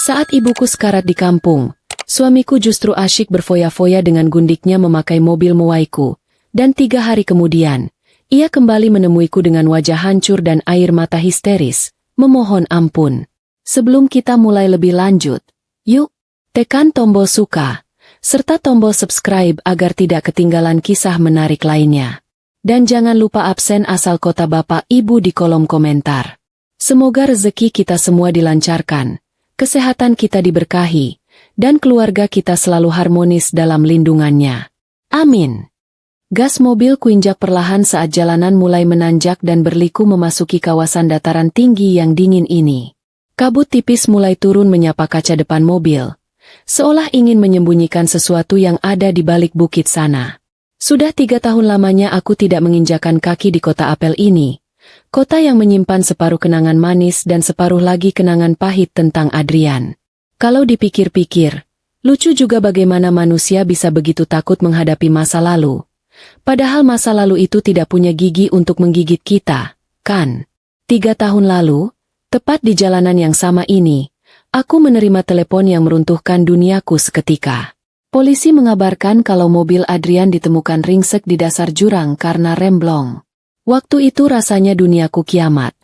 Saat ibuku sekarat di kampung, suamiku justru asyik berfoya-foya dengan gundiknya memakai mobil muaiku, dan 3 hari kemudian, ia kembali menemuiku dengan wajah hancur dan air mata histeris, memohon ampun. Sebelum kita mulai lebih lanjut, yuk, tekan tombol suka, serta tombol subscribe agar tidak ketinggalan kisah menarik lainnya. Dan jangan lupa absen asal kota Bapak Ibu di kolom komentar. Semoga rezeki kita semua dilancarkan, kesehatan kita diberkahi, dan keluarga kita selalu harmonis dalam lindungannya. Amin. Gas mobil kuinjak perlahan saat jalanan mulai menanjak dan berliku memasuki kawasan dataran tinggi yang dingin ini. Kabut tipis mulai turun menyapa kaca depan mobil, seolah ingin menyembunyikan sesuatu yang ada di balik bukit sana. Sudah 3 tahun lamanya aku tidak menginjakan kaki di kota apel ini, kota yang menyimpan separuh kenangan manis dan separuh lagi kenangan pahit tentang Adrian. Kalau dipikir-pikir, lucu juga bagaimana manusia bisa begitu takut menghadapi masa lalu. Padahal masa lalu itu tidak punya gigi untuk menggigit kita, kan? 3 tahun lalu, tepat di jalanan yang sama ini, aku menerima telepon yang meruntuhkan duniaku seketika. Polisi mengabarkan kalau mobil Adrian ditemukan ringsek di dasar jurang karena remblong. Waktu itu rasanya duniaku kiamat.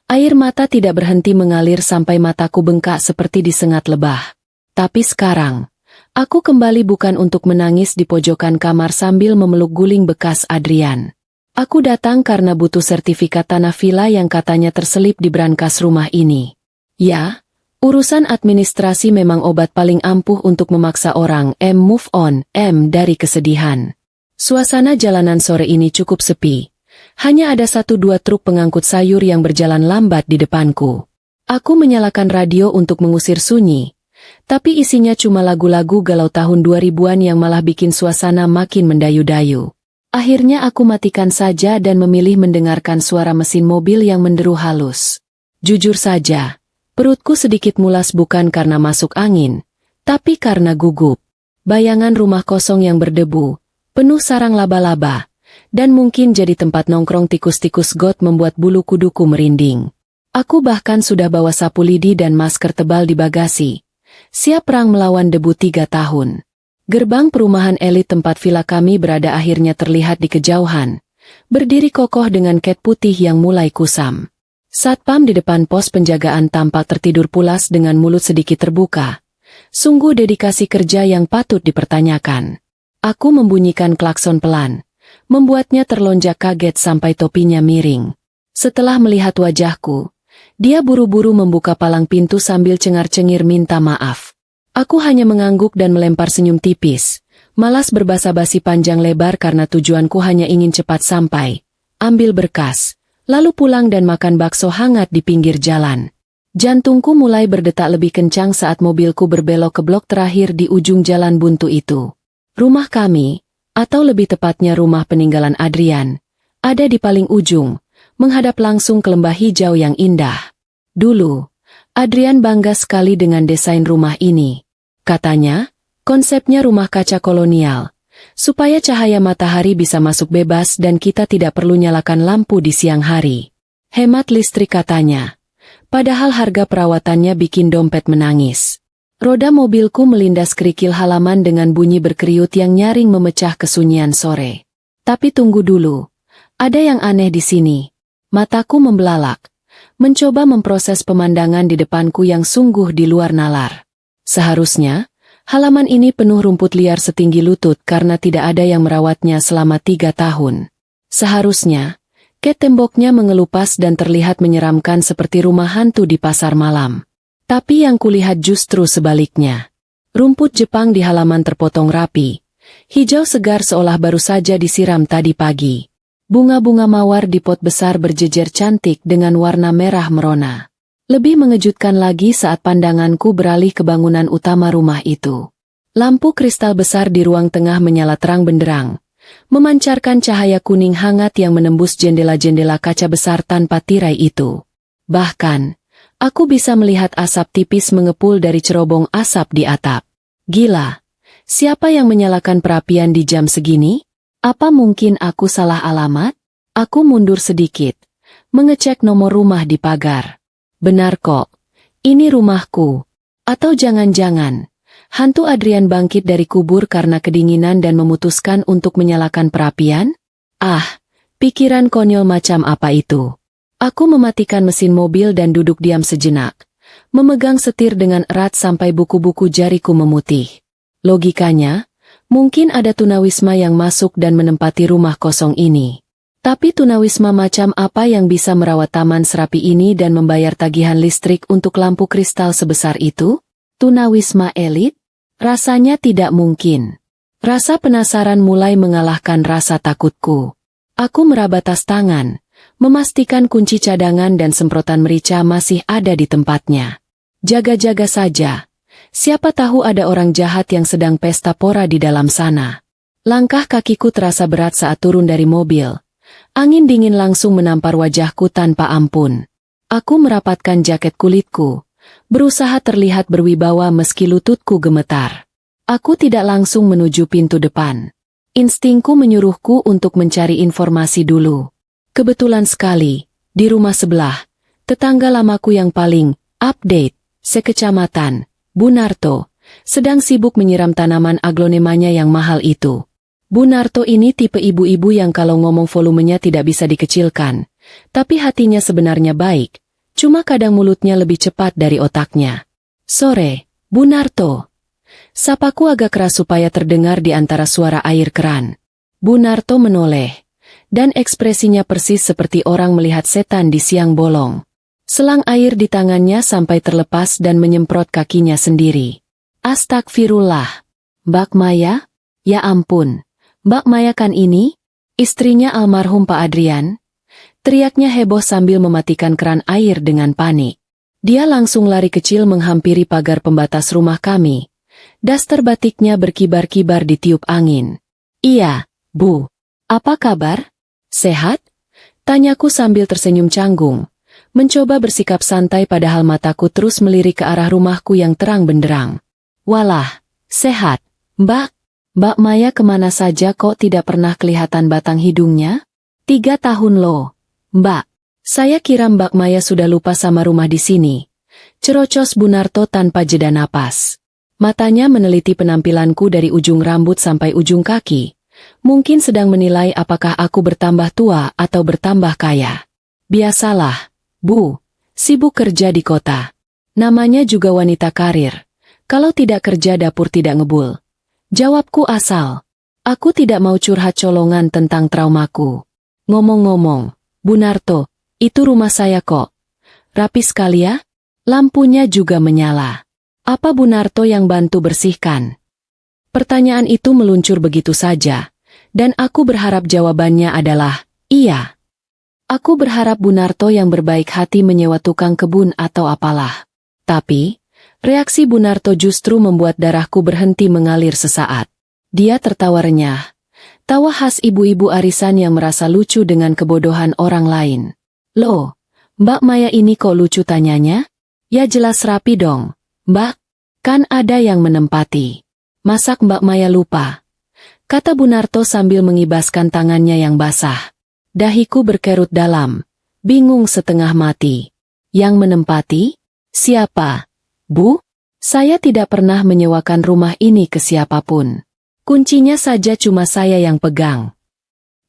Air mata tidak berhenti mengalir sampai mataku bengkak seperti disengat lebah. Tapi sekarang, aku kembali bukan untuk menangis di pojokan kamar sambil memeluk guling bekas Adrian. Aku datang karena butuh sertifikat tanah villa yang katanya terselip di brankas rumah ini. Ya, urusan administrasi memang obat paling ampuh untuk memaksa orang move on dari kesedihan. Suasana jalanan sore ini cukup sepi. Hanya ada 1-2 truk pengangkut sayur yang berjalan lambat di depanku. Aku menyalakan radio untuk mengusir sunyi, tapi isinya cuma lagu-lagu galau tahun 2000-an yang malah bikin suasana makin mendayu-dayu. Akhirnya aku matikan saja dan memilih mendengarkan suara mesin mobil yang menderu halus. Jujur saja, perutku sedikit mulas bukan karena masuk angin, tapi karena gugup. Bayangan rumah kosong yang berdebu, penuh sarang laba-laba, dan mungkin jadi tempat nongkrong tikus-tikus got membuat bulu kuduku merinding. Aku bahkan sudah bawa sapu lidi dan masker tebal di bagasi, siap perang melawan debu 3 tahun. Gerbang perumahan elit tempat villa kami berada akhirnya terlihat di kejauhan, berdiri kokoh dengan cat putih yang mulai kusam. Satpam di depan pos penjagaan tampak tertidur pulas dengan mulut sedikit terbuka. Sungguh dedikasi kerja yang patut dipertanyakan. Aku membunyikan klakson pelan, membuatnya terlonjak kaget sampai topinya miring. Setelah melihat wajahku, dia buru-buru membuka palang pintu sambil cengar-cengir minta maaf. Aku hanya mengangguk dan melempar senyum tipis, malas berbasa-basi panjang lebar karena tujuanku hanya ingin cepat sampai, ambil berkas, lalu pulang dan makan bakso hangat di pinggir jalan. Jantungku mulai berdetak lebih kencang saat mobilku berbelok ke blok terakhir di ujung jalan buntu itu. Rumah kami, atau lebih tepatnya rumah peninggalan Adrian, ada di paling ujung, menghadap langsung ke lembah hijau yang indah. Dulu, Adrian bangga sekali dengan desain rumah ini. Katanya, konsepnya rumah kaca kolonial, supaya cahaya matahari bisa masuk bebas dan kita tidak perlu nyalakan lampu di siang hari. Hemat listrik katanya. Padahal harga perawatannya bikin dompet menangis. Roda mobilku melindas kerikil halaman dengan bunyi berkeriut yang nyaring memecah kesunyian sore. Tapi tunggu dulu. Ada yang aneh di sini. Mataku membelalak, mencoba memproses pemandangan di depanku yang sungguh di luar nalar. Seharusnya, halaman ini penuh rumput liar setinggi lutut karena tidak ada yang merawatnya selama 3 tahun. Seharusnya, ket temboknya mengelupas dan terlihat menyeramkan seperti rumah hantu di pasar malam. Tapi yang kulihat justru sebaliknya. Rumput Jepang di halaman terpotong rapi, hijau segar seolah baru saja disiram tadi pagi. Bunga-bunga mawar di pot besar berjejer cantik dengan warna merah merona. Lebih mengejutkan lagi saat pandanganku beralih ke bangunan utama rumah itu. Lampu kristal besar di ruang tengah menyala terang benderang, memancarkan cahaya kuning hangat yang menembus jendela-jendela kaca besar tanpa tirai itu. Bahkan, aku bisa melihat asap tipis mengepul dari cerobong asap di atap. Gila, siapa yang menyalakan perapian di jam segini? Apa mungkin aku salah alamat? Aku mundur sedikit, mengecek nomor rumah di pagar. Benar kok, ini rumahku. Atau jangan-jangan, hantu Adrian bangkit dari kubur karena kedinginan dan memutuskan untuk menyalakan perapian? Ah, pikiran konyol macam apa itu? Aku mematikan mesin mobil dan duduk diam sejenak, memegang setir dengan erat sampai buku-buku jariku memutih. Logikanya, mungkin ada tunawisma yang masuk dan menempati rumah kosong ini. Tapi tunawisma macam apa yang bisa merawat taman serapi ini dan membayar tagihan listrik untuk lampu kristal sebesar itu? Tunawisma elit? Rasanya tidak mungkin. Rasa penasaran mulai mengalahkan rasa takutku. Aku meraba tas tangan, memastikan kunci cadangan dan semprotan merica masih ada di tempatnya. Jaga-jaga saja. Siapa tahu ada orang jahat yang sedang pesta pora di dalam sana. Langkah kakiku terasa berat saat turun dari mobil. Angin dingin langsung menampar wajahku tanpa ampun. Aku merapatkan jaket kulitku, berusaha terlihat berwibawa meski lututku gemetar. Aku tidak langsung menuju pintu depan. Instingku menyuruhku untuk mencari informasi dulu. Kebetulan sekali, di rumah sebelah, tetangga lamaku yang paling update, sekecamatan, Bu Narto, sedang sibuk menyiram tanaman aglonemanya yang mahal itu. Bu Narto ini tipe ibu-ibu yang kalau ngomong volumenya tidak bisa dikecilkan, tapi hatinya sebenarnya baik, cuma kadang mulutnya lebih cepat dari otaknya. Sore, Bu Narto. Sapaku agak keras supaya terdengar di antara suara air keran. Bu Narto menoleh, dan ekspresinya persis seperti orang melihat setan di siang bolong. Selang air di tangannya sampai terlepas dan menyemprot kakinya sendiri. Astagfirullah. Mbak Maya? Ya ampun. Mbak Maya kan ini? Istrinya almarhum Pak Adrian? Teriaknya heboh sambil mematikan keran air dengan panik. Dia langsung lari kecil menghampiri pagar pembatas rumah kami. Daster batiknya berkibar-kibar ditiup angin. Iya, Bu. Apa kabar? Sehat? Tanyaku sambil tersenyum canggung. Mencoba bersikap santai padahal mataku terus melirik ke arah rumahku yang terang benderang. Walah, sehat, Mbak. Mbak Maya kemana saja kok tidak pernah kelihatan batang hidungnya? 3 tahun loh. Mbak, saya kira Mbak Maya sudah lupa sama rumah di sini. Cerocos Bu Narto tanpa jeda napas. Matanya meneliti penampilanku dari ujung rambut sampai ujung kaki. Mungkin sedang menilai apakah aku bertambah tua atau bertambah kaya. Biasalah, Bu, sibuk kerja di kota. Namanya juga wanita karir. Kalau tidak kerja dapur tidak ngebul. Jawabku asal. Aku tidak mau curhat colongan tentang traumaku. Ngomong-ngomong, Bu Narto, itu rumah saya kok. Rapi sekali ya? Lampunya juga menyala. Apa Bu Narto yang bantu bersihkan? Pertanyaan itu meluncur begitu saja, dan aku berharap jawabannya adalah, iya. Aku berharap Bu Narto yang berbaik hati menyewa tukang kebun atau apalah. Tapi, reaksi Bu Narto justru membuat darahku berhenti mengalir sesaat. Dia tertawa renyah. Tawa khas ibu-ibu arisan yang merasa lucu dengan kebodohan orang lain. Loh, Mbak Maya ini kok lucu tanyanya? Ya jelas rapi dong, Mbak. Kan ada yang menempati. Masak Mbak Maya lupa? Kata Bu Narto sambil mengibaskan tangannya yang basah. Dahiku berkerut dalam. Bingung setengah mati. Yang menempati? Siapa? Bu, saya tidak pernah menyewakan rumah ini ke siapapun. Kuncinya saja cuma saya yang pegang.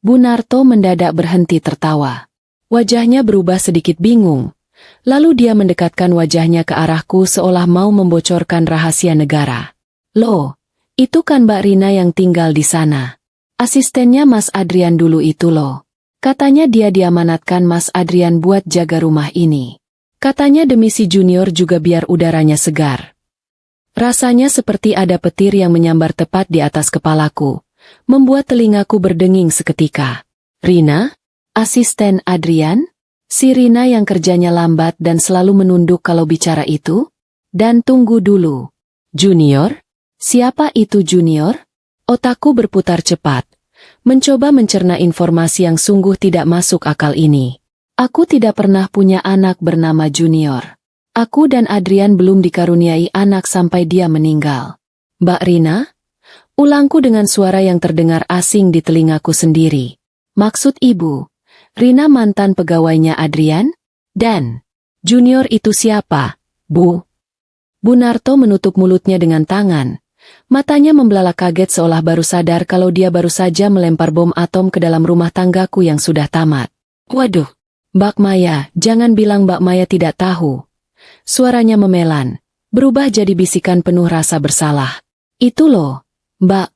Bu Narto mendadak berhenti tertawa. Wajahnya berubah sedikit bingung. Lalu dia mendekatkan wajahnya ke arahku seolah mau membocorkan rahasia negara. Loh, itu kan Mbak Rina yang tinggal di sana. Asistennya Mas Adrian dulu itu loh. Katanya dia diamanatkan Mas Adrian buat jaga rumah ini. Katanya demi si Junior juga biar udaranya segar. Rasanya seperti ada petir yang menyambar tepat di atas kepalaku, membuat telingaku berdenging seketika. Rina? Asisten Adrian? Si Rina yang kerjanya lambat dan selalu menunduk kalau bicara itu? Dan tunggu dulu. Junior? Siapa itu Junior? Otakku berputar cepat, mencoba mencerna informasi yang sungguh tidak masuk akal ini. Aku tidak pernah punya anak bernama Junior. Aku dan Adrian belum dikaruniai anak sampai dia meninggal. Mbak Rina? Ulangku dengan suara yang terdengar asing di telingaku sendiri. Maksud ibu, Rina mantan pegawainya Adrian? Dan, Junior itu siapa, Bu? Bunarto menutup mulutnya dengan tangan. Matanya membelalak kaget seolah baru sadar kalau dia baru saja melempar bom atom ke dalam rumah tanggaku yang sudah tamat. Waduh, Mbak Maya, jangan bilang Mbak Maya tidak tahu. Suaranya memelan, berubah jadi bisikan penuh rasa bersalah. Itu loh, Mbak.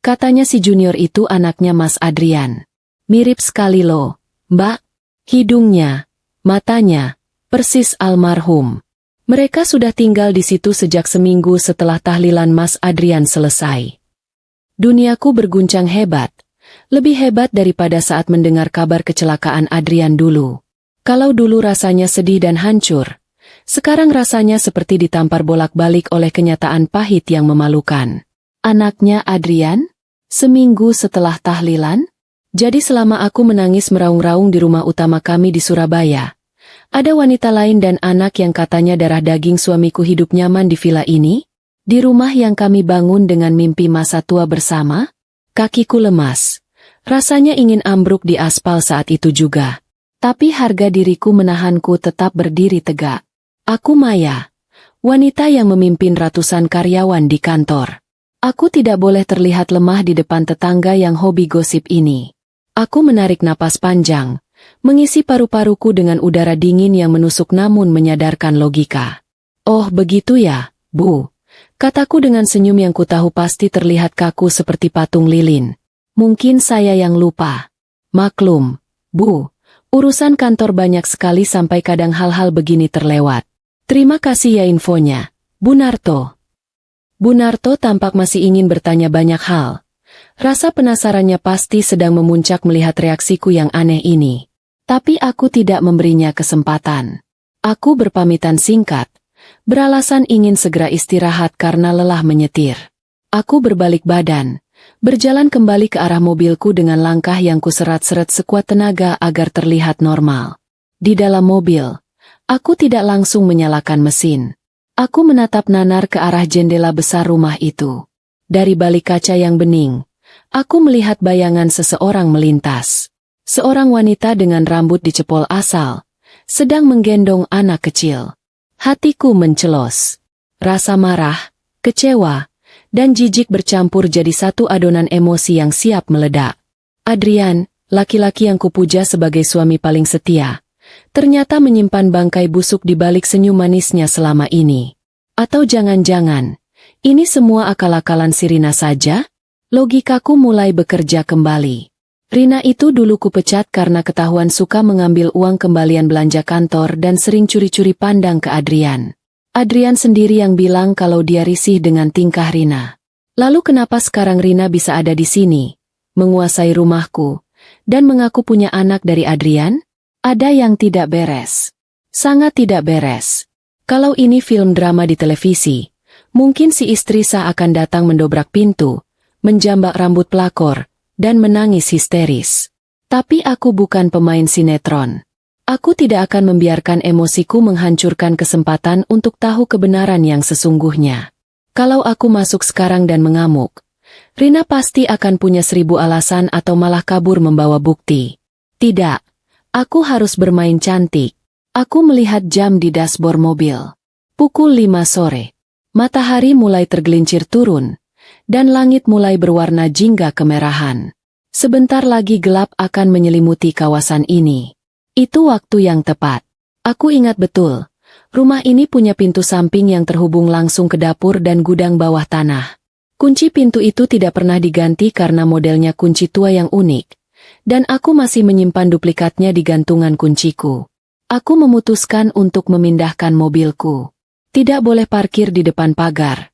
Katanya si junior itu anaknya Mas Adrian. Mirip sekali loh, Mbak. Hidungnya, matanya, persis almarhum. Mereka sudah tinggal di situ sejak seminggu setelah tahlilan Mas Adrian selesai. Duniaku berguncang hebat. Lebih hebat daripada saat mendengar kabar kecelakaan Adrian dulu. Kalau dulu rasanya sedih dan hancur, sekarang rasanya seperti ditampar bolak-balik oleh kenyataan pahit yang memalukan. Anaknya Adrian? Seminggu setelah tahlilan? Jadi selama aku menangis meraung-raung di rumah utama kami di Surabaya, ada wanita lain dan anak yang katanya darah daging suamiku hidup nyaman di villa ini? Di rumah yang kami bangun dengan mimpi masa tua bersama? Kakiku lemas. Rasanya ingin ambruk di aspal saat itu juga. Tapi harga diriku menahanku tetap berdiri tegak. Aku Maya, wanita yang memimpin ratusan karyawan di kantor. Aku tidak boleh terlihat lemah di depan tetangga yang hobi gosip ini. Aku menarik napas panjang, mengisi paru-paruku dengan udara dingin yang menusuk namun menyadarkan logika. Oh begitu ya, Bu. Kataku dengan senyum yang kutahu pasti terlihat kaku seperti patung lilin. Mungkin saya yang lupa. Maklum, Bu. Urusan kantor banyak sekali sampai kadang hal-hal begini terlewat. Terima kasih ya infonya, Bunarto. Bunarto tampak masih ingin bertanya banyak hal. Rasa penasarannya pasti sedang memuncak melihat reaksiku yang aneh ini. Tapi aku tidak memberinya kesempatan. Aku berpamitan singkat, beralasan ingin segera istirahat karena lelah menyetir. Aku berbalik badan, berjalan kembali ke arah mobilku dengan langkah yang kuseret-seret sekuat tenaga agar terlihat normal. Di dalam mobil, aku tidak langsung menyalakan mesin. Aku menatap nanar ke arah jendela besar rumah itu. Dari balik kaca yang bening, aku melihat bayangan seseorang melintas. Seorang wanita dengan rambut dicepol asal, sedang menggendong anak kecil. Hatiku mencelos. Rasa marah, kecewa, dan jijik bercampur jadi satu adonan emosi yang siap meledak. Adrian, laki-laki yang kupuja sebagai suami paling setia, ternyata menyimpan bangkai busuk di balik senyum manisnya selama ini. Atau jangan-jangan, ini semua akal-akalan si Rina saja? Logikaku mulai bekerja kembali. Rina itu dulu kupecat karena ketahuan suka mengambil uang kembalian belanja kantor dan sering curi-curi pandang ke Adrian. Adrian sendiri yang bilang kalau dia risih dengan tingkah Rina. Lalu kenapa sekarang Rina bisa ada di sini, menguasai rumahku, dan mengaku punya anak dari Adrian? Ada yang tidak beres. Sangat tidak beres. Kalau ini film drama di televisi, mungkin si istri sah akan datang mendobrak pintu, menjambak rambut pelakor, dan menangis histeris. Tapi aku bukan pemain sinetron. Aku tidak akan membiarkan emosiku menghancurkan kesempatan untuk tahu kebenaran yang sesungguhnya. Kalau aku masuk sekarang dan mengamuk, Rina pasti akan punya 1000 alasan atau malah kabur membawa bukti. Tidak, aku harus bermain cantik. Aku melihat jam di dashboard mobil. Pukul 5 sore. Matahari mulai tergelincir turun, dan langit mulai berwarna jingga kemerahan. Sebentar lagi gelap akan menyelimuti kawasan ini. Itu waktu yang tepat. Aku ingat betul, rumah ini punya pintu samping yang terhubung langsung ke dapur dan gudang bawah tanah. Kunci pintu itu tidak pernah diganti karena modelnya kunci tua yang unik, dan aku masih menyimpan duplikatnya di gantungan kunciku. Aku memutuskan untuk memindahkan mobilku. Tidak boleh parkir di depan pagar.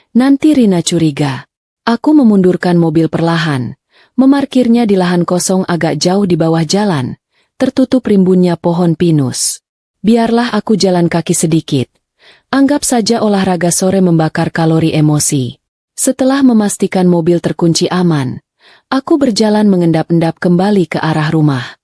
Nanti Rina curiga. Aku memundurkan mobil perlahan, memarkirnya di lahan kosong agak jauh di bawah jalan, tertutup rimbunnya pohon pinus. Biarlah aku jalan kaki sedikit. Anggap saja olahraga sore membakar kalori emosi. Setelah memastikan mobil terkunci aman, aku berjalan mengendap-endap kembali ke arah rumah.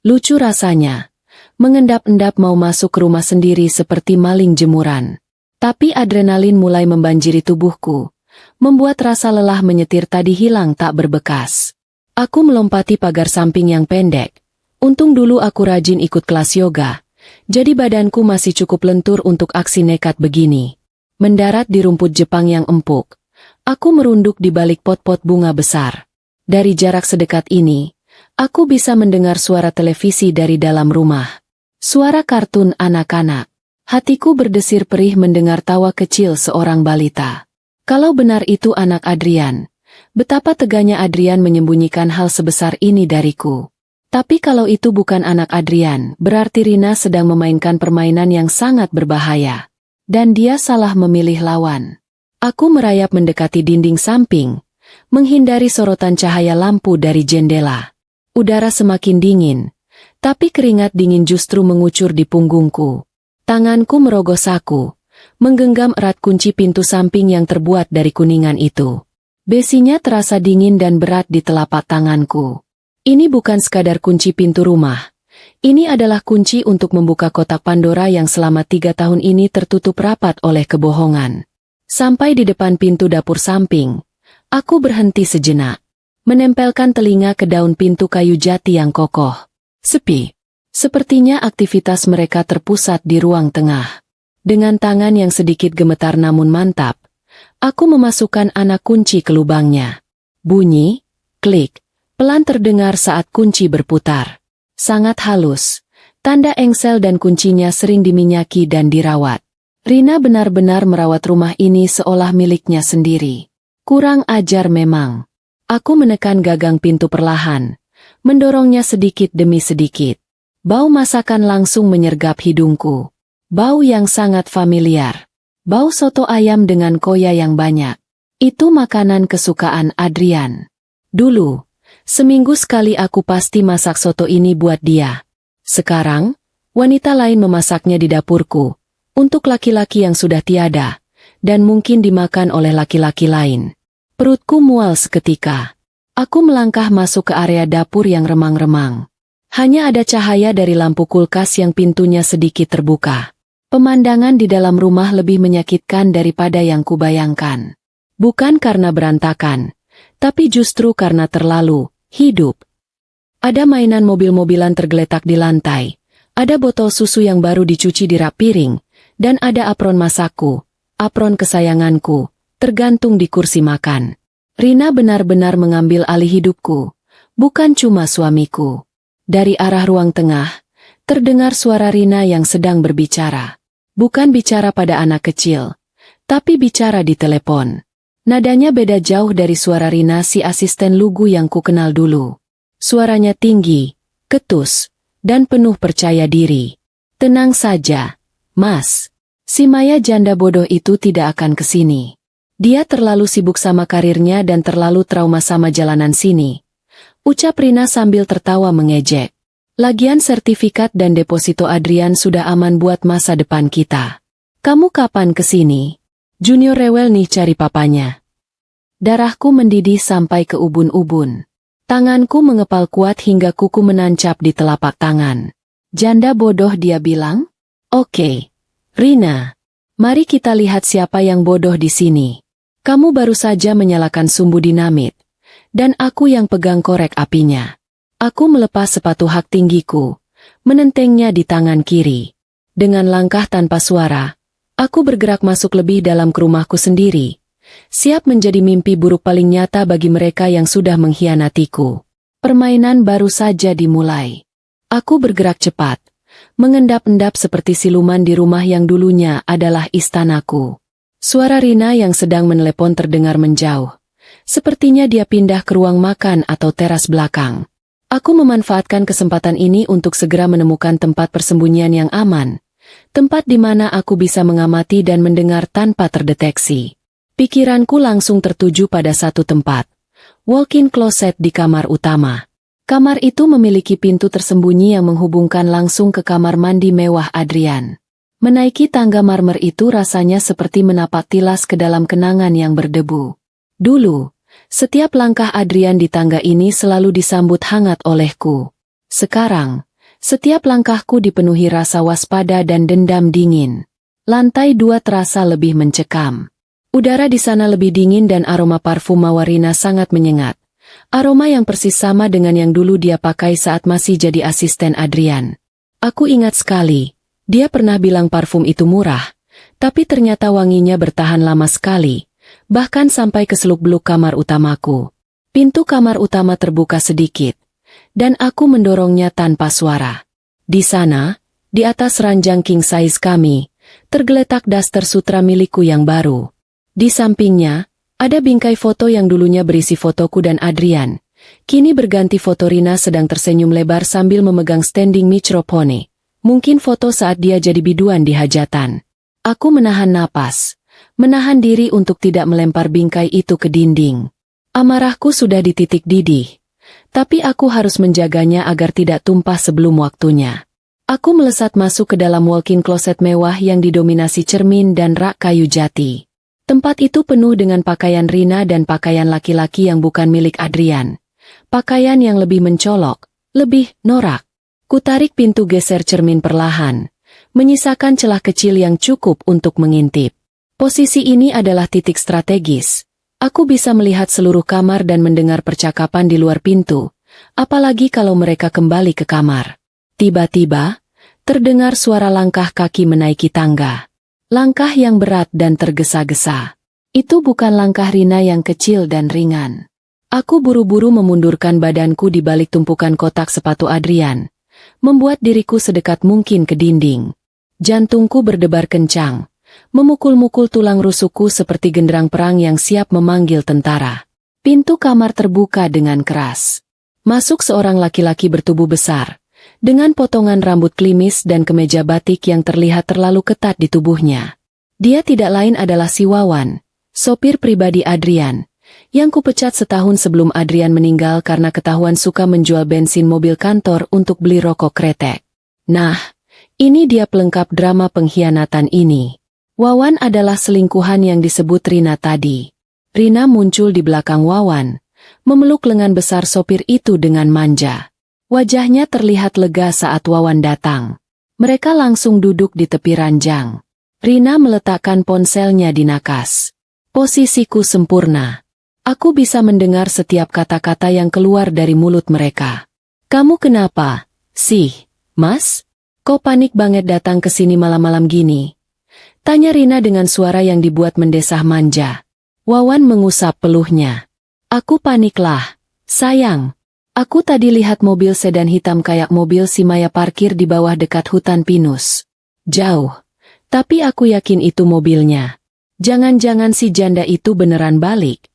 Lucu rasanya, mengendap-endap mau masuk ke rumah sendiri seperti maling jemuran. Tapi adrenalin mulai membanjiri tubuhku, membuat rasa lelah menyetir tadi hilang tak berbekas. Aku melompati pagar samping yang pendek. Untung dulu aku rajin ikut kelas yoga, jadi badanku masih cukup lentur untuk aksi nekat begini. Mendarat di rumput Jepang yang empuk. Aku merunduk di balik pot-pot bunga besar. Dari jarak sedekat ini, aku bisa mendengar suara televisi dari dalam rumah. Suara kartun anak-anak. Hatiku berdesir perih mendengar tawa kecil seorang balita. Kalau benar itu anak Adrian, betapa teganya Adrian menyembunyikan hal sebesar ini dariku. Tapi kalau itu bukan anak Adrian, berarti Rina sedang memainkan permainan yang sangat berbahaya. Dan dia salah memilih lawan. Aku merayap mendekati dinding samping, menghindari sorotan cahaya lampu dari jendela. Udara semakin dingin, tapi keringat dingin justru mengucur di punggungku. Tanganku merogoh saku, menggenggam erat kunci pintu samping yang terbuat dari kuningan itu. Besinya terasa dingin dan berat di telapak tanganku. Ini bukan sekadar kunci pintu rumah. Ini adalah kunci untuk membuka kotak Pandora yang selama 3 tahun ini tertutup rapat oleh kebohongan. Sampai di depan pintu dapur samping, aku berhenti sejenak, menempelkan telinga ke daun pintu kayu jati yang kokoh. Sepi. Sepertinya aktivitas mereka terpusat di ruang tengah. Dengan tangan yang sedikit gemetar namun mantap, aku memasukkan anak kunci ke lubangnya. Bunyi, klik, pelan terdengar saat kunci berputar. Sangat halus, tanda engsel dan kuncinya sering diminyaki dan dirawat. Rina benar-benar merawat rumah ini seolah miliknya sendiri. Kurang ajar memang. Aku menekan gagang pintu perlahan, mendorongnya sedikit demi sedikit. Bau masakan langsung menyergap hidungku. Bau yang sangat familiar. Bau soto ayam dengan koya yang banyak. Itu makanan kesukaan Adrian. Dulu, seminggu sekali aku pasti masak soto ini buat dia. Sekarang, wanita lain memasaknya di dapurku, untuk laki-laki yang sudah tiada, dan mungkin dimakan oleh laki-laki lain. Perutku mual seketika. Aku melangkah masuk ke area dapur yang remang-remang. Hanya ada cahaya dari lampu kulkas yang pintunya sedikit terbuka. Pemandangan di dalam rumah lebih menyakitkan daripada yang kubayangkan. Bukan karena berantakan, tapi justru karena terlalu hidup. Ada mainan mobil-mobilan tergeletak di lantai, ada botol susu yang baru dicuci di rak piring, dan ada apron masakku, apron kesayanganku, tergantung di kursi makan. Rina benar-benar mengambil alih hidupku, bukan cuma suamiku. Dari arah ruang tengah, terdengar suara Rina yang sedang berbicara. Bukan bicara pada anak kecil, tapi bicara di telepon. Nadanya beda jauh dari suara Rina si asisten lugu yang ku kenal dulu. Suaranya tinggi, ketus, dan penuh percaya diri. Tenang saja, Mas. Si Maya janda bodoh itu tidak akan kesini. Dia terlalu sibuk sama karirnya dan terlalu trauma sama jalanan sini. Ucap Rina sambil tertawa mengejek. Lagian sertifikat dan deposito Adrian sudah aman buat masa depan kita. Kamu kapan kesini? Junior rewel nih cari papanya. Darahku mendidih sampai ke ubun-ubun. Tanganku mengepal kuat hingga kuku menancap di telapak tangan. Janda bodoh dia bilang? Oke. Rina, mari kita lihat siapa yang bodoh di sini. Kamu baru saja menyalakan sumbu dinamit, dan aku yang pegang korek apinya. Aku melepas sepatu hak tinggiku, menentengnya di tangan kiri. Dengan langkah tanpa suara, aku bergerak masuk lebih dalam ke rumahku sendiri, siap menjadi mimpi buruk paling nyata bagi mereka yang sudah mengkhianatiku. Permainan baru saja dimulai. Aku bergerak cepat, mengendap-endap seperti siluman di rumah yang dulunya adalah istanaku. Suara Rina yang sedang menelepon terdengar menjauh. Sepertinya dia pindah ke ruang makan atau teras belakang. Aku memanfaatkan kesempatan ini untuk segera menemukan tempat persembunyian yang aman. Tempat di mana aku bisa mengamati dan mendengar tanpa terdeteksi. Pikiranku langsung tertuju pada satu tempat. Walk-in closet di kamar utama. Kamar itu memiliki pintu tersembunyi yang menghubungkan langsung ke kamar mandi mewah Adrian. Menaiki tangga marmer itu rasanya seperti menapak tilas ke dalam kenangan yang berdebu. Dulu, setiap langkah Adrian di tangga ini selalu disambut hangat olehku. Sekarang, setiap langkahku dipenuhi rasa waspada dan dendam dingin. Lantai 2 terasa lebih mencekam. Udara di sana lebih dingin dan aroma parfum mawar Rina sangat menyengat. Aroma yang persis sama dengan yang dulu dia pakai saat masih jadi asisten Adrian. Aku ingat sekali, dia pernah bilang parfum itu murah, Tapi ternyata wanginya bertahan lama sekali, bahkan sampai ke seluk-beluk kamar utamaku. Pintu kamar utama terbuka sedikit, dan aku mendorongnya tanpa suara. Di sana, di atas ranjang king size kami, tergeletak daster sutra milikku yang baru. Di sampingnya, ada bingkai foto yang dulunya berisi fotoku dan Adrian. Kini berganti foto Rina sedang tersenyum lebar sambil memegang standing microphone. Mungkin foto saat dia jadi biduan di hajatan. Aku menahan napas, menahan diri untuk tidak melempar bingkai itu ke dinding. Amarahku sudah di titik didih, tapi aku harus menjaganya agar tidak tumpah sebelum waktunya. Aku melesat masuk ke dalam walk-in closet mewah yang didominasi cermin dan rak kayu jati. Tempat itu penuh dengan pakaian Rina dan pakaian laki-laki yang bukan milik Adrian. Pakaian yang lebih mencolok, lebih norak. Kutarik pintu geser cermin perlahan, menyisakan celah kecil yang cukup untuk mengintip. Posisi ini adalah titik strategis. Aku bisa melihat seluruh kamar dan mendengar percakapan di luar pintu, apalagi kalau mereka kembali ke kamar. Tiba-tiba, terdengar suara langkah kaki menaiki tangga. Langkah yang berat dan tergesa-gesa. Itu bukan langkah Rina yang kecil dan ringan. Aku buru-buru memundurkan badanku di balik tumpukan kotak sepatu Adrian, membuat diriku sedekat mungkin ke dinding. Jantungku berdebar kencang, memukul-mukul tulang rusukku seperti genderang perang yang siap memanggil tentara. Pintu kamar terbuka dengan keras. Masuk seorang laki-laki bertubuh besar, dengan potongan rambut klimis dan kemeja batik yang terlihat terlalu ketat di tubuhnya. Dia tidak lain adalah si Wawan, sopir pribadi Adrian, yang kupecat setahun sebelum Adrian meninggal karena ketahuan suka menjual bensin mobil kantor untuk beli rokok kretek. Nah, ini dia pelengkap drama pengkhianatan ini. Wawan adalah selingkuhan yang disebut Rina tadi. Rina muncul di belakang Wawan, memeluk lengan besar sopir itu dengan manja. Wajahnya terlihat lega saat Wawan datang. Mereka langsung duduk di tepi ranjang. Rina meletakkan ponselnya di nakas. Posisiku sempurna. Aku bisa mendengar setiap kata-kata yang keluar dari mulut mereka. "Kamu kenapa, sih, Mas? Kok panik banget datang ke sini malam-malam gini?" tanya Rina dengan suara yang dibuat mendesah manja. Wawan mengusap peluhnya. "Aku paniklah, sayang. Aku tadi lihat mobil sedan hitam kayak mobil si Maya parkir di bawah dekat hutan pinus. Jauh. Tapi aku yakin itu mobilnya. Jangan-jangan si janda itu beneran balik."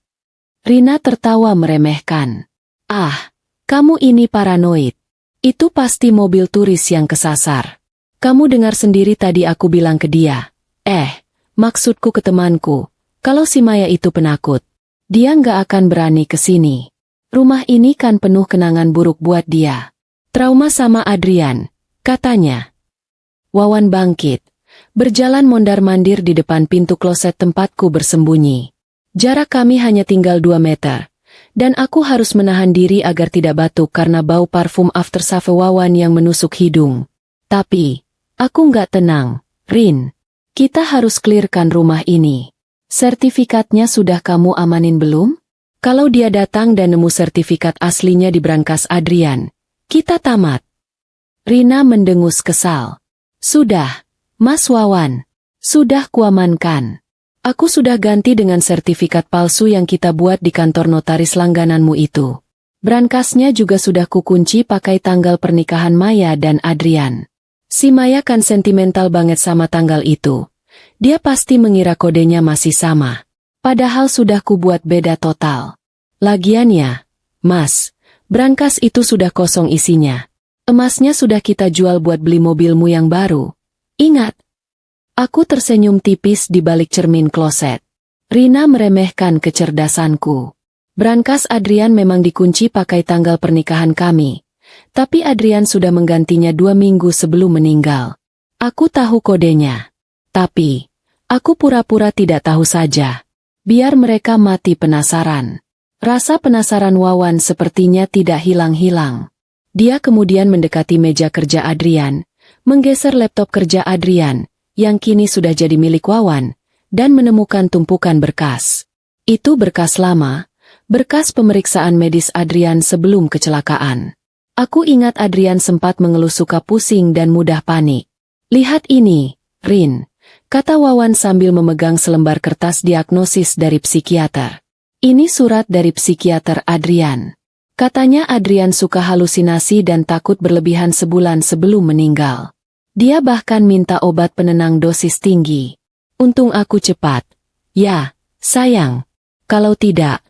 Rina tertawa meremehkan. "Ah, kamu ini paranoid. Itu pasti mobil turis yang kesasar. Kamu dengar sendiri tadi aku bilang ke dia. Maksudku ke temanku, kalau si Maya itu penakut, dia nggak akan berani ke sini. Rumah ini kan penuh kenangan buruk buat dia. Trauma sama Adrian, katanya." Wawan bangkit, berjalan mondar-mandir di depan pintu kloset tempatku bersembunyi. Jarak kami hanya tinggal 2 meter, dan aku harus menahan diri agar tidak batuk karena bau parfum aftershave Wawan yang menusuk hidung. Tapi, aku nggak tenang. "Rin, kita harus clearkan rumah ini. Sertifikatnya sudah kamu amanin belum? Kalau dia datang dan nemu sertifikat aslinya di brankas Adrian, kita tamat." Rina mendengus kesal. "Sudah, Mas Wawan. Sudah kuamankan. Aku sudah ganti dengan sertifikat palsu yang kita buat di kantor notaris langgananmu itu. Brankasnya juga sudah kukunci pakai tanggal pernikahan Maya dan Adrian. Si Maya kan sentimental banget sama tanggal itu. Dia pasti mengira kodenya masih sama. Padahal sudah kubuat beda total. Lagian ya, Mas, brankas itu sudah kosong isinya. Emasnya sudah kita jual buat beli mobilmu yang baru. Ingat." Aku tersenyum tipis di balik cermin kloset. Rina meremehkan kecerdasanku. Brankas Adrian memang dikunci pakai tanggal pernikahan kami. Tapi Adrian sudah menggantinya 2 minggu sebelum meninggal. Aku tahu kodenya. Tapi, aku pura-pura tidak tahu saja. Biar mereka mati penasaran. Rasa penasaran Wawan sepertinya tidak hilang-hilang. Dia kemudian mendekati meja kerja Adrian, menggeser laptop kerja Adrian, yang kini sudah jadi milik Wawan, dan menemukan tumpukan berkas. Itu berkas lama, berkas pemeriksaan medis Adrian sebelum kecelakaan. Aku ingat Adrian sempat mengeluh suka pusing dan mudah panik. "Lihat ini, Rin. kata Wawan sambil memegang selembar kertas diagnosis dari psikiater. Ini surat dari psikiater Adrian. Katanya Adrian suka halusinasi dan takut berlebihan sebulan sebelum meninggal. Dia bahkan minta obat penenang dosis tinggi. Untung aku cepat. Ya, sayang. Kalau tidak,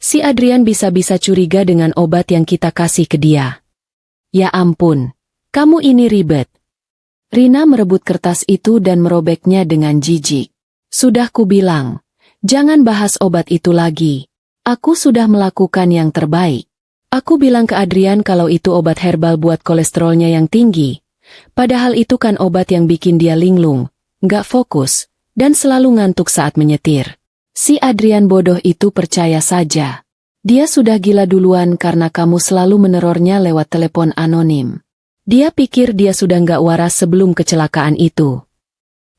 si Adrian bisa-bisa curiga dengan obat yang kita kasih ke dia. Ya ampun, kamu ini ribet. Rina merebut kertas itu dan merobeknya dengan jijik. Sudah kubilang, jangan bahas obat itu lagi. Aku sudah melakukan yang terbaik. Aku bilang ke Adrian kalau itu obat herbal buat kolesterolnya yang tinggi. Padahal itu kan obat yang bikin dia linglung, nggak fokus, dan selalu ngantuk saat menyetir. Si Adrian bodoh itu percaya saja. Dia sudah gila duluan karena kamu selalu menerornya lewat telepon anonim. Dia pikir dia sudah nggak waras sebelum kecelakaan itu.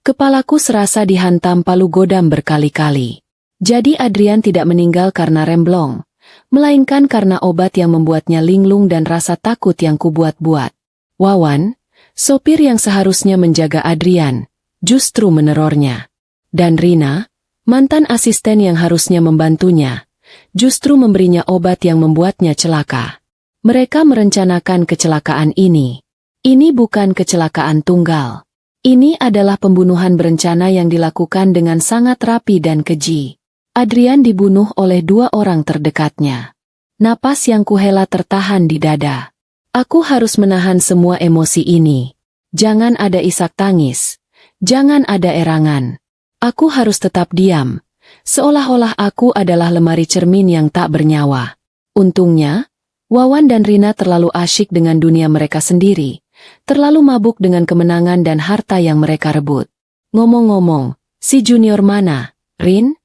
Kepalaku serasa dihantam palu godam berkali-kali. Jadi Adrian tidak meninggal karena remblong, melainkan karena obat yang membuatnya linglung dan rasa takut yang kubuat-buat. Wawan, sopir yang seharusnya menjaga Adrian, justru menerornya. Dan Rina, mantan asisten yang harusnya membantunya, justru memberinya obat yang membuatnya celaka. Mereka merencanakan kecelakaan ini. Ini bukan kecelakaan tunggal. Ini adalah pembunuhan berencana yang dilakukan dengan sangat rapi dan keji. Adrian dibunuh oleh 2 orang terdekatnya. Napas yang kuhela tertahan di dada. Aku harus menahan semua emosi ini. Jangan ada isak tangis. Jangan ada erangan. Aku harus tetap diam. Seolah-olah aku adalah lemari cermin yang tak bernyawa. Untungnya, Wawan dan Rina terlalu asyik dengan dunia mereka sendiri. Terlalu mabuk dengan kemenangan dan harta yang mereka rebut. Ngomong-ngomong, si Junior mana, Rin?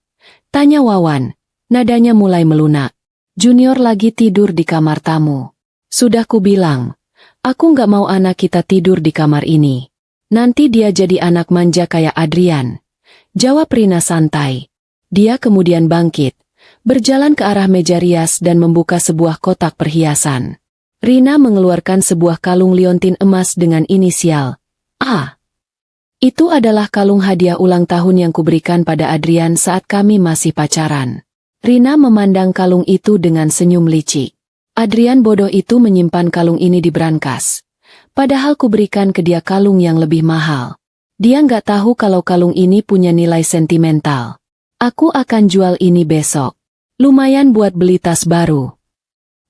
Tanya Wawan, nadanya mulai melunak. Junior lagi tidur di kamar tamu. Sudah kubilang, aku nggak mau anak kita tidur di kamar ini. Nanti dia jadi anak manja kayak Adrian. Jawab Rina santai. Dia kemudian bangkit, berjalan ke arah meja rias dan membuka sebuah kotak perhiasan. Rina mengeluarkan sebuah kalung liontin emas dengan inisial A. Itu adalah kalung hadiah ulang tahun yang kuberikan pada Adrian saat kami masih pacaran. Rina memandang kalung itu dengan senyum licik. Adrian bodoh itu menyimpan kalung ini di brankas. Padahal kuberikan ke dia kalung yang lebih mahal. Dia nggak tahu kalau kalung ini punya nilai sentimental. Aku akan jual ini besok. Lumayan buat beli tas baru.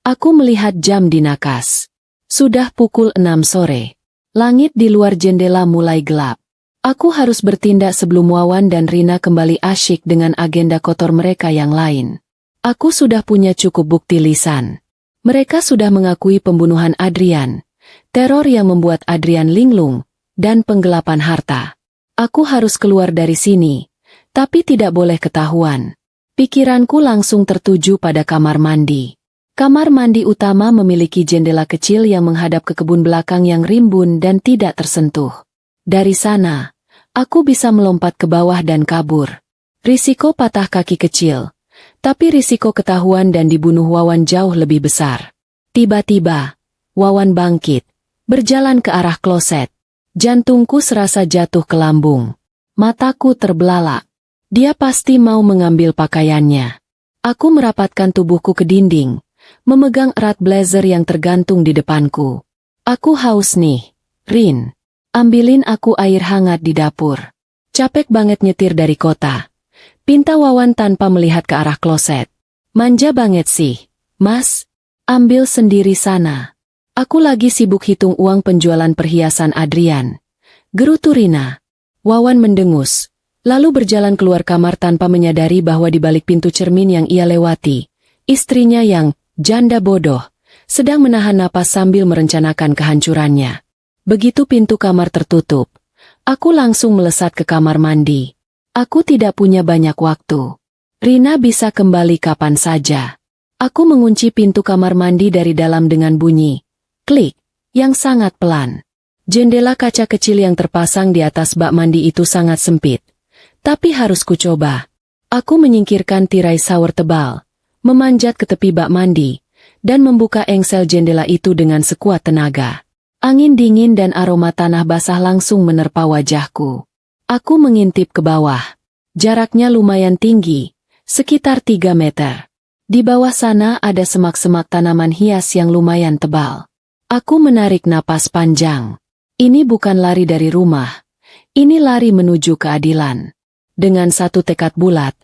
Aku melihat jam di nakas. Sudah pukul 6 sore. Langit di luar jendela mulai gelap. Aku harus bertindak sebelum Wawan dan Rina kembali asyik dengan agenda kotor mereka yang lain. Aku sudah punya cukup bukti lisan. Mereka sudah mengakui pembunuhan Adrian, teror yang membuat Adrian linglung, dan penggelapan harta. Aku harus keluar dari sini, tapi tidak boleh ketahuan. Pikiranku langsung tertuju pada kamar mandi. Kamar mandi utama memiliki jendela kecil yang menghadap ke kebun belakang yang rimbun dan tidak tersentuh. Dari sana, aku bisa melompat ke bawah dan kabur. Risiko patah kaki kecil, tapi risiko ketahuan dan dibunuh Wawan jauh lebih besar. Tiba-tiba, Wawan bangkit, berjalan ke arah kloset. Jantungku serasa jatuh ke lambung. Mataku terbelalak. Dia pasti mau mengambil pakaiannya. Aku merapatkan tubuhku ke dinding, memegang erat blazer yang tergantung di depanku. Aku haus nih, Rin. Ambilin aku air hangat di dapur. Capek banget nyetir dari kota. Pinta Wawan tanpa melihat ke arah kloset. Manja banget sih, Mas. Ambil sendiri sana. Aku lagi sibuk hitung uang penjualan perhiasan Adrian. Gerutu Rina. Wawan mendengus, lalu berjalan keluar kamar tanpa menyadari bahwa di balik pintu cermin yang ia lewati, istrinya yang janda bodoh sedang menahan napas sambil merencanakan kehancurannya. Begitu pintu kamar tertutup, aku langsung melesat ke kamar mandi. Aku tidak punya banyak waktu. Rina bisa kembali kapan saja. Aku mengunci pintu kamar mandi dari dalam dengan bunyi klik yang sangat pelan. Jendela kaca kecil yang terpasang di atas bak mandi itu sangat sempit. Tapi harus kucoba. Aku menyingkirkan tirai sawer tebal, memanjat ke tepi bak mandi, dan membuka engsel jendela itu dengan sekuat tenaga. Angin dingin dan aroma tanah basah langsung menerpa wajahku. Aku mengintip ke bawah. Jaraknya lumayan tinggi, sekitar 3 meter. Di bawah sana ada semak-semak tanaman hias yang lumayan tebal. Aku menarik napas panjang. Ini bukan lari dari rumah. Ini lari menuju keadilan. Dengan satu tekad bulat,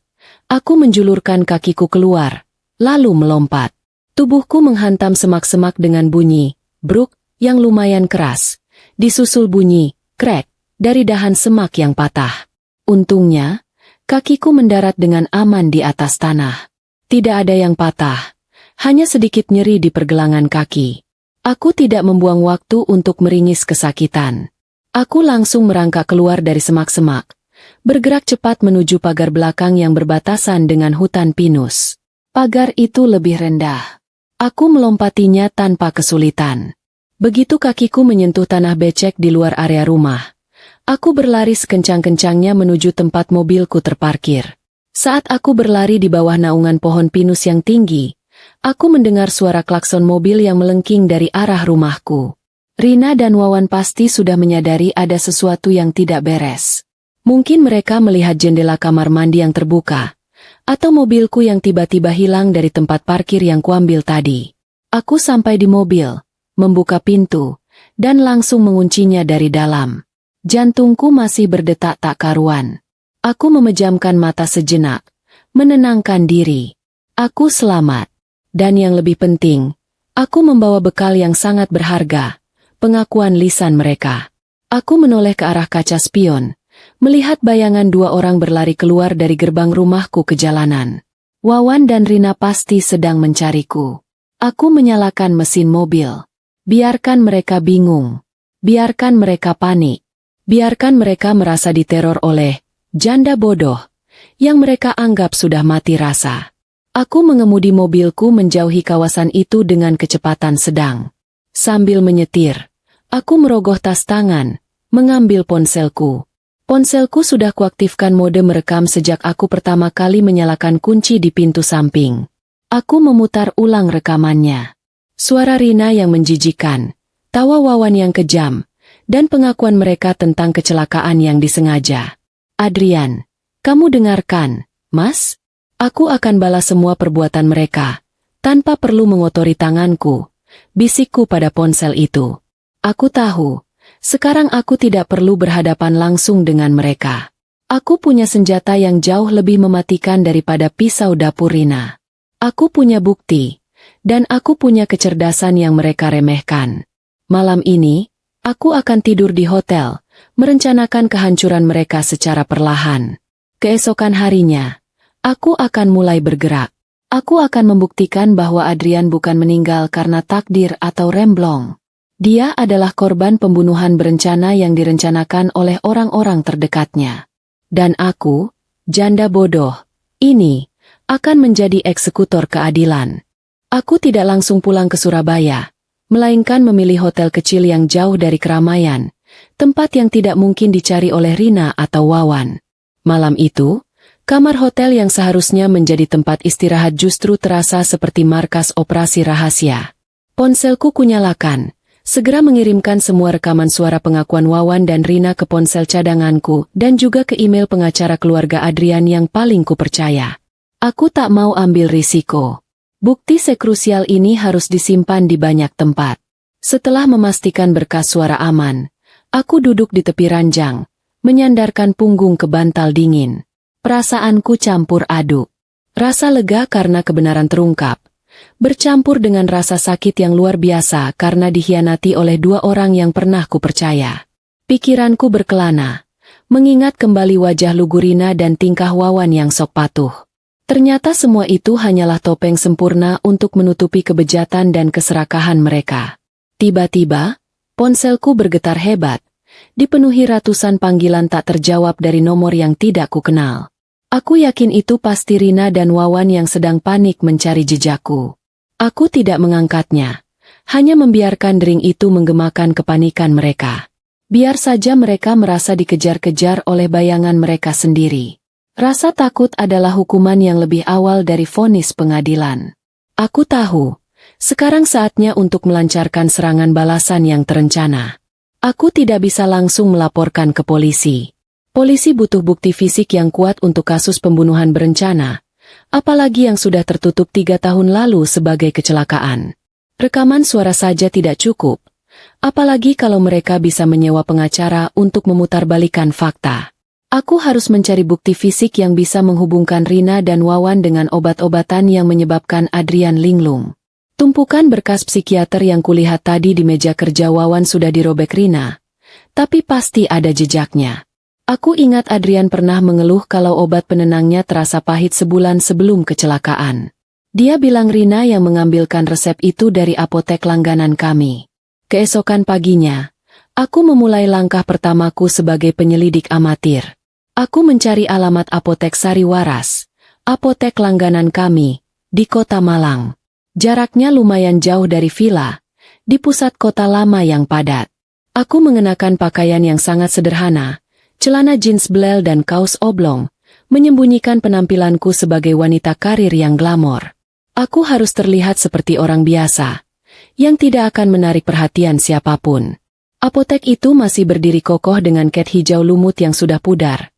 aku menjulurkan kakiku keluar, lalu melompat. Tubuhku menghantam semak-semak dengan bunyi bruk yang lumayan keras. Disusul bunyi krek dari dahan semak yang patah. Untungnya, kakiku mendarat dengan aman di atas tanah. Tidak ada yang patah, hanya sedikit nyeri di pergelangan kaki. Aku tidak membuang waktu untuk meringis kesakitan. Aku langsung merangkak keluar dari semak-semak, bergerak cepat menuju pagar belakang yang berbatasan dengan hutan pinus. Pagar itu lebih rendah. Aku melompatinya tanpa kesulitan. Begitu kakiku menyentuh tanah becek di luar area rumah, aku berlari sekencang-kencangnya menuju tempat mobilku terparkir. Saat aku berlari di bawah naungan pohon pinus yang tinggi, aku mendengar suara klakson mobil yang melengking dari arah rumahku. Rina dan Wawan pasti sudah menyadari ada sesuatu yang tidak beres. Mungkin mereka melihat jendela kamar mandi yang terbuka, atau mobilku yang tiba-tiba hilang dari tempat parkir yang kuambil tadi. Aku sampai di mobil, membuka pintu, dan langsung menguncinya dari dalam. Jantungku masih berdetak tak karuan. Aku memejamkan mata sejenak, menenangkan diri. Aku selamat. Dan yang lebih penting, aku membawa bekal yang sangat berharga, pengakuan lisan mereka. Aku menoleh ke arah kaca spion, melihat bayangan 2 orang berlari keluar dari gerbang rumahku ke jalanan. Wawan dan Rina pasti sedang mencariku. Aku menyalakan mesin mobil. Biarkan mereka bingung. Biarkan mereka panik. Biarkan mereka merasa diteror oleh janda bodoh yang mereka anggap sudah mati rasa. Aku mengemudi mobilku menjauhi kawasan itu dengan kecepatan sedang. Sambil menyetir, aku merogoh tas tangan, mengambil ponselku. Ponselku sudah kuaktifkan mode merekam sejak aku pertama kali menyalakan kunci di pintu samping. Aku memutar ulang rekamannya. Suara Rina yang menjijikan, tawa Wawan yang kejam, dan pengakuan mereka tentang kecelakaan yang disengaja. Adrian, kamu dengarkan, Mas? Aku akan balas semua perbuatan mereka, tanpa perlu mengotori tanganku, bisikku pada ponsel itu. Aku tahu, sekarang aku tidak perlu berhadapan langsung dengan mereka. Aku punya senjata yang jauh lebih mematikan daripada pisau dapur Rina. Aku punya bukti, dan aku punya kecerdasan yang mereka remehkan. Malam ini, aku akan tidur di hotel, merencanakan kehancuran mereka secara perlahan. Keesokan harinya, aku akan mulai bergerak. Aku akan membuktikan bahwa Adrian bukan meninggal karena takdir atau remblong. Dia adalah korban pembunuhan berencana yang direncanakan oleh orang-orang terdekatnya. Dan aku, janda bodoh, ini akan menjadi eksekutor keadilan. Aku tidak langsung pulang ke Surabaya, melainkan memilih hotel kecil yang jauh dari keramaian, tempat yang tidak mungkin dicari oleh Rina atau Wawan. Malam itu, kamar hotel yang seharusnya menjadi tempat istirahat justru terasa seperti markas operasi rahasia. Ponselku kunyalakan, segera mengirimkan semua rekaman suara pengakuan Wawan dan Rina ke ponsel cadanganku dan juga ke email pengacara keluarga Adrian yang paling kupercaya. Aku tak mau ambil risiko. Bukti sekrusial ini harus disimpan di banyak tempat. Setelah memastikan berkas suara aman, aku duduk di tepi ranjang, menyandarkan punggung ke bantal dingin. Perasaanku campur aduk. Rasa lega karena kebenaran terungkap, bercampur dengan rasa sakit yang luar biasa karena dikhianati oleh 2 orang yang pernah kupercaya. Pikiranku berkelana, mengingat kembali wajah lugu Rina dan tingkah Wawan yang sok patuh. Ternyata semua itu hanyalah topeng sempurna untuk menutupi kebejatan dan keserakahan mereka. Tiba-tiba, ponselku bergetar hebat, dipenuhi ratusan panggilan tak terjawab dari nomor yang tidak kukenal. Aku yakin itu pasti Rina dan Wawan yang sedang panik mencari jejakku. Aku tidak mengangkatnya, hanya membiarkan dering itu menggemakan kepanikan mereka. Biar saja mereka merasa dikejar-kejar oleh bayangan mereka sendiri. Rasa takut adalah hukuman yang lebih awal dari vonis pengadilan. Aku tahu, sekarang saatnya untuk melancarkan serangan balasan yang terencana. Aku tidak bisa langsung melaporkan ke polisi. Polisi butuh bukti fisik yang kuat untuk kasus pembunuhan berencana, apalagi yang sudah tertutup 3 tahun lalu sebagai kecelakaan. Rekaman suara saja tidak cukup, apalagi kalau mereka bisa menyewa pengacara untuk memutarbalikkan fakta. Aku harus mencari bukti fisik yang bisa menghubungkan Rina dan Wawan dengan obat-obatan yang menyebabkan Adrian linglung. Tumpukan berkas psikiater yang kulihat tadi di meja kerja Wawan sudah dirobek Rina, tapi pasti ada jejaknya. Aku ingat Adrian pernah mengeluh kalau obat penenangnya terasa pahit sebulan sebelum kecelakaan. Dia bilang Rina yang mengambilkan resep itu dari apotek langganan kami. Keesokan paginya, aku memulai langkah pertamaku sebagai penyelidik amatir. Aku mencari alamat apotek Sariwaras, apotek langganan kami, di Kota Malang. Jaraknya lumayan jauh dari villa, di pusat kota lama yang padat. Aku mengenakan pakaian yang sangat sederhana, celana jeans belel dan kaos oblong, menyembunyikan penampilanku sebagai wanita karir yang glamor. Aku harus terlihat seperti orang biasa, yang tidak akan menarik perhatian siapapun. Apotek itu masih berdiri kokoh dengan cat hijau lumut yang sudah pudar,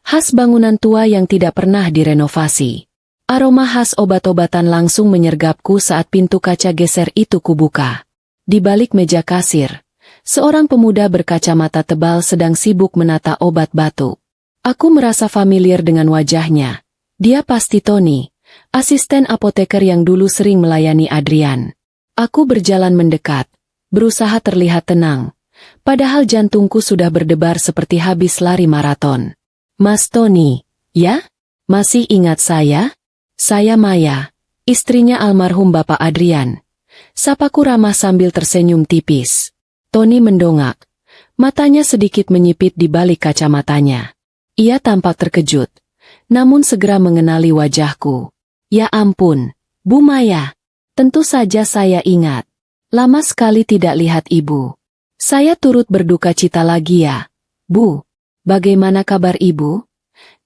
khas bangunan tua yang tidak pernah direnovasi. Aroma khas obat-obatan langsung menyergapku saat pintu kaca geser itu kubuka. Di balik meja kasir, seorang pemuda berkacamata tebal sedang sibuk menata obat batuk. Aku merasa familiar dengan wajahnya. Dia pasti Tony, asisten apoteker yang dulu sering melayani Adrian. Aku berjalan mendekat, berusaha terlihat tenang, padahal jantungku sudah berdebar seperti habis lari maraton. Mas Tony, ya? Masih ingat saya? Saya Maya, istrinya almarhum Bapak Adrian. Sapaku ramah sambil tersenyum tipis. Tony mendongak, matanya sedikit menyipit di balik kacamatanya. Ia tampak terkejut, namun segera mengenali wajahku. Ya ampun, Bu Maya. Tentu saja saya ingat. Lama sekali tidak lihat Ibu. Saya turut berduka cita lagi ya. Bu, bagaimana kabar Ibu?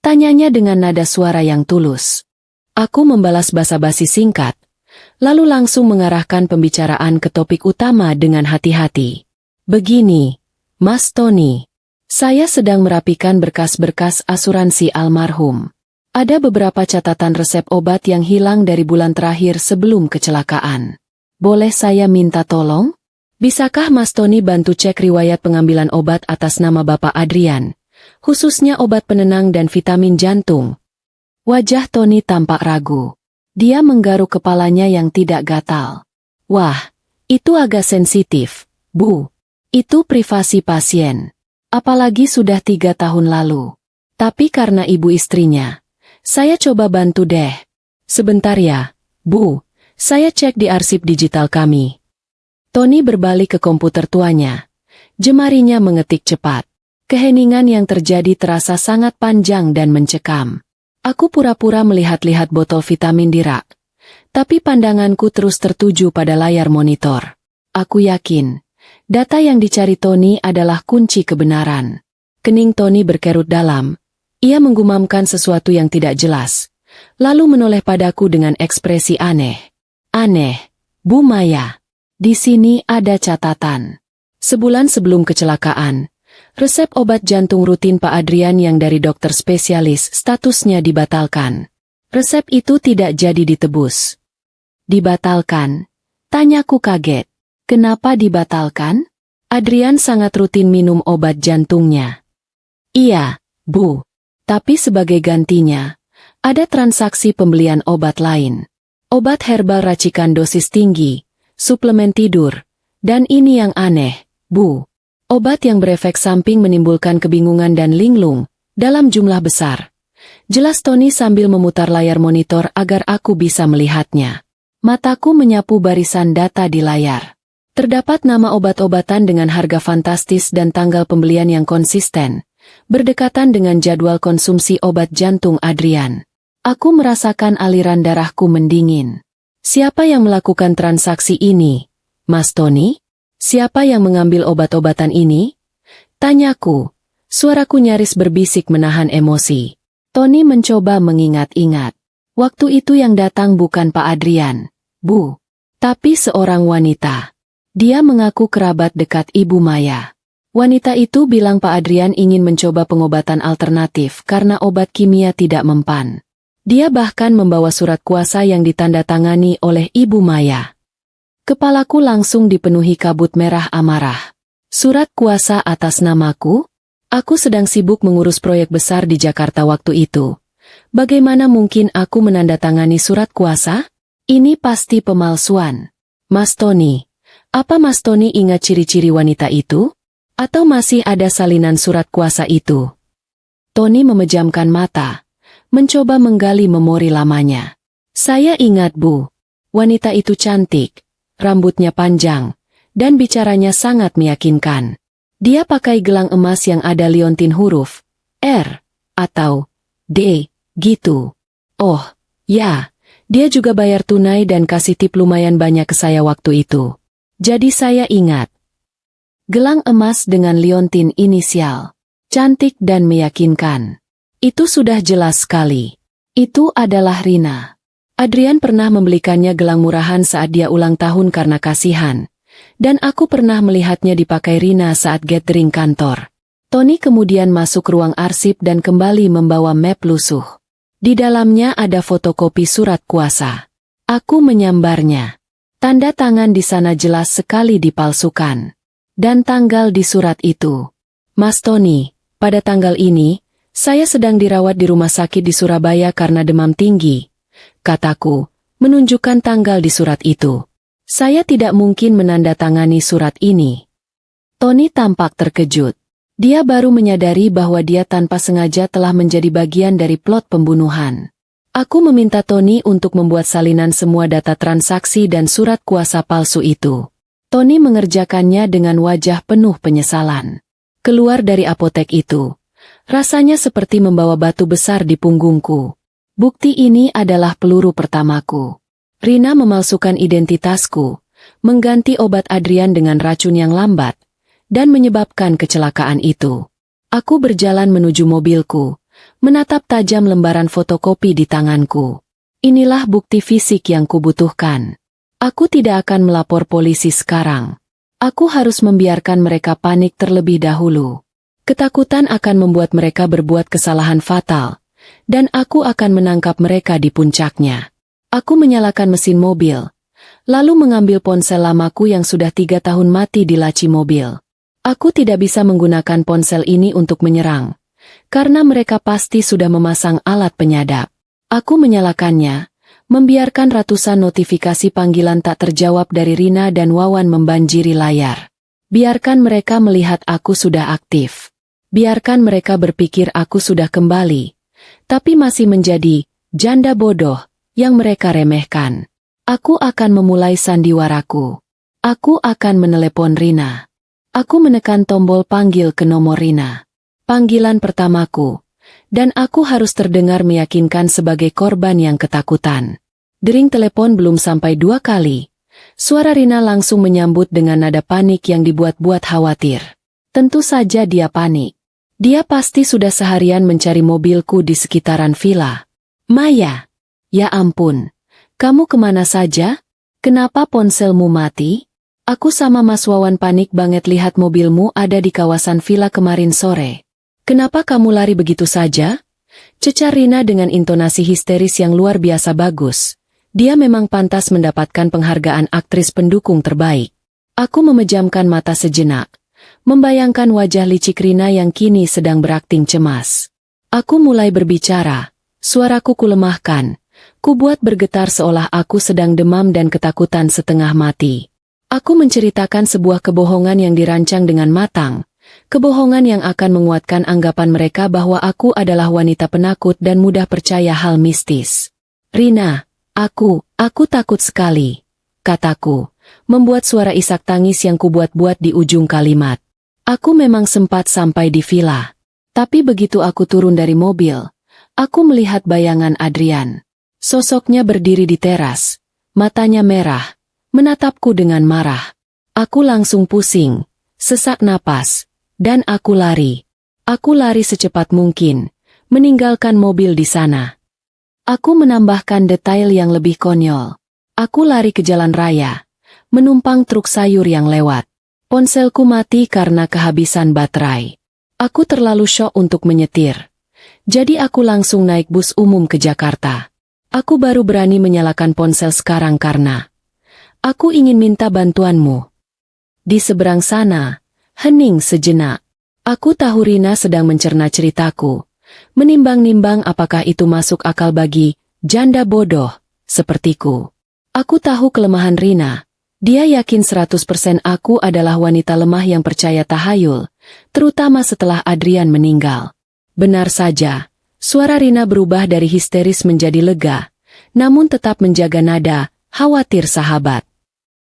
Tanyanya dengan nada suara yang tulus. Aku membalas basa-basi singkat, lalu langsung mengarahkan pembicaraan ke topik utama dengan hati-hati. Begini, Mas Tony, saya sedang merapikan berkas-berkas asuransi almarhum. Ada beberapa catatan resep obat yang hilang dari bulan terakhir sebelum kecelakaan. Boleh saya minta tolong? Bisakah Mas Tony bantu cek riwayat pengambilan obat atas nama Bapak Adrian, khususnya obat penenang dan vitamin jantung? Wajah Tony tampak ragu. Dia menggaruk kepalanya yang tidak gatal. Wah, itu agak sensitif, Bu. Itu privasi pasien. Apalagi sudah 3 tahun lalu. Tapi karena ibu istrinya, saya coba bantu deh. Sebentar ya, Bu. Saya cek di arsip digital kami. Tony berbalik ke komputer tuanya. Jemarinya mengetik cepat. Keheningan yang terjadi terasa sangat panjang dan mencekam. Aku pura-pura melihat-lihat botol vitamin di rak. Tapi pandanganku terus tertuju pada layar monitor. Aku yakin, data yang dicari Tony adalah kunci kebenaran. Kening Tony berkerut dalam. Ia menggumamkan sesuatu yang tidak jelas. Lalu menoleh padaku dengan ekspresi aneh. Aneh, Bu Maya. Di sini ada catatan. Sebulan sebelum kecelakaan, resep obat jantung rutin Pak Adrian yang dari dokter spesialis statusnya dibatalkan. Resep itu tidak jadi ditebus. Dibatalkan? Tanyaku kaget. Kenapa dibatalkan? Adrian sangat rutin minum obat jantungnya. Iya, Bu. Tapi sebagai gantinya, ada transaksi pembelian obat lain. Obat herbal racikan dosis tinggi, suplemen tidur, dan ini yang aneh, Bu. Obat yang berefek samping menimbulkan kebingungan dan linglung, dalam jumlah besar. Jelas Tony sambil memutar layar monitor agar aku bisa melihatnya. Mataku menyapu barisan data di layar. Terdapat nama obat-obatan dengan harga fantastis dan tanggal pembelian yang konsisten, berdekatan dengan jadwal konsumsi obat jantung Adrian. Aku merasakan aliran darahku mendingin. Siapa yang melakukan transaksi ini, Mas Tony? Siapa yang mengambil obat-obatan ini? Tanyaku. Suaraku nyaris berbisik menahan emosi. Tony mencoba mengingat-ingat. Waktu itu yang datang bukan Pak Adrian, Bu. Tapi seorang wanita. Dia mengaku kerabat dekat Ibu Maya. Wanita itu bilang Pak Adrian ingin mencoba pengobatan alternatif karena obat kimia tidak mempan. Dia bahkan membawa surat kuasa yang ditandatangani oleh Ibu Maya. Kepalaku langsung dipenuhi kabut merah amarah. Surat kuasa atas namaku? Aku sedang sibuk mengurus proyek besar di Jakarta waktu itu. Bagaimana mungkin aku menandatangani surat kuasa? Ini pasti pemalsuan. Mas Tony, apa Mas Tony ingat ciri-ciri wanita itu? Atau masih ada salinan surat kuasa itu? Tony memejamkan mata, mencoba menggali memori lamanya. Saya ingat Bu, wanita itu cantik, rambutnya panjang, dan bicaranya sangat meyakinkan. Dia pakai gelang emas yang ada liontin huruf R atau D, gitu. Oh, ya, dia juga bayar tunai dan kasih tip lumayan banyak ke saya waktu itu. Jadi saya ingat. Gelang emas dengan liontin inisial. Cantik dan meyakinkan. Itu sudah jelas sekali. Itu adalah Rina. Adrian pernah membelikannya gelang murahan saat dia ulang tahun karena kasihan. Dan aku pernah melihatnya dipakai Rina saat gathering kantor. Tony kemudian masuk ruang arsip dan kembali membawa map lusuh. Di dalamnya ada fotokopi surat kuasa. Aku menyambarnya. Tanda tangan di sana jelas sekali dipalsukan. Dan tanggal di surat itu. Mas Tony, pada tanggal ini, saya sedang dirawat di rumah sakit di Surabaya karena demam tinggi. Kataku, menunjukkan tanggal di surat itu. Saya tidak mungkin menandatangani surat ini. Tony tampak terkejut. Dia baru menyadari bahwa dia tanpa sengaja telah menjadi bagian dari plot pembunuhan. Aku meminta Tony untuk membuat salinan semua data transaksi dan surat kuasa palsu itu. Tony mengerjakannya dengan wajah penuh penyesalan. Keluar dari apotek itu. Rasanya seperti membawa batu besar di punggungku. Bukti ini adalah peluru pertamaku. Rina memalsukan identitasku, mengganti obat Adrian dengan racun yang lambat, dan menyebabkan kecelakaan itu. Aku berjalan menuju mobilku, menatap tajam lembaran fotokopi di tanganku. Inilah bukti fisik yang kubutuhkan. Aku tidak akan melapor polisi sekarang. Aku harus membiarkan mereka panik terlebih dahulu. Ketakutan akan membuat mereka berbuat kesalahan fatal, dan aku akan menangkap mereka di puncaknya. Aku menyalakan mesin mobil, lalu mengambil ponsel lamaku yang sudah 3 tahun mati di laci mobil. Aku tidak bisa menggunakan ponsel ini untuk menyerang, karena mereka pasti sudah memasang alat penyadap. Aku menyalakannya, membiarkan ratusan notifikasi panggilan tak terjawab dari Rina dan Wawan membanjiri layar. Biarkan mereka melihat aku sudah aktif. Biarkan mereka berpikir aku sudah kembali, tapi masih menjadi janda bodoh yang mereka remehkan. Aku akan memulai sandiwaraku. Aku akan menelepon Rina. Aku menekan tombol panggil ke nomor Rina. Panggilan pertamaku. Dan aku harus terdengar meyakinkan sebagai korban yang ketakutan. Dering telepon belum sampai 2 kali. Suara Rina langsung menyambut dengan nada panik yang dibuat-buat khawatir. Tentu saja dia panik. Dia pasti sudah seharian mencari mobilku di sekitaran villa. Maya. Ya ampun, kamu kemana saja? Kenapa ponselmu mati? Aku sama Mas Wawan panik banget lihat mobilmu ada di kawasan villa kemarin sore. Kenapa kamu lari begitu saja? Cecar Rina dengan intonasi histeris yang luar biasa bagus. Dia memang pantas mendapatkan penghargaan aktris pendukung terbaik. Aku memejamkan mata sejenak, membayangkan wajah licik Rina yang kini sedang berakting cemas. Aku mulai berbicara, suaraku kulemahkan. Kubuat bergetar seolah aku sedang demam dan ketakutan setengah mati. Aku menceritakan sebuah kebohongan yang dirancang dengan matang. Kebohongan yang akan menguatkan anggapan mereka bahwa aku adalah wanita penakut dan mudah percaya hal mistis. Rina, aku takut sekali, kataku, membuat suara isak tangis yang kubuat-buat di ujung kalimat. Aku memang sempat sampai di villa. Tapi begitu aku turun dari mobil, aku melihat bayangan Adrian. Sosoknya berdiri di teras, matanya merah, menatapku dengan marah. Aku langsung pusing, sesak napas, dan aku lari. Aku lari secepat mungkin, meninggalkan mobil di sana. Aku menambahkan detail yang lebih konyol. Aku lari ke jalan raya, menumpang truk sayur yang lewat. Ponselku mati karena kehabisan baterai. Aku terlalu syok untuk menyetir. Jadi aku langsung naik bus umum ke Jakarta. Aku baru berani menyalakan ponsel sekarang karena aku ingin minta bantuanmu. Di seberang sana, hening sejenak. Aku tahu Rina sedang mencerna ceritaku. Menimbang-nimbang apakah itu masuk akal bagi janda bodoh sepertiku. Aku tahu kelemahan Rina. Dia yakin 100% aku adalah wanita lemah yang percaya tahayul, terutama setelah Adrian meninggal. Benar saja, suara Rina berubah dari histeris menjadi lega, namun tetap menjaga nada, khawatir sahabat.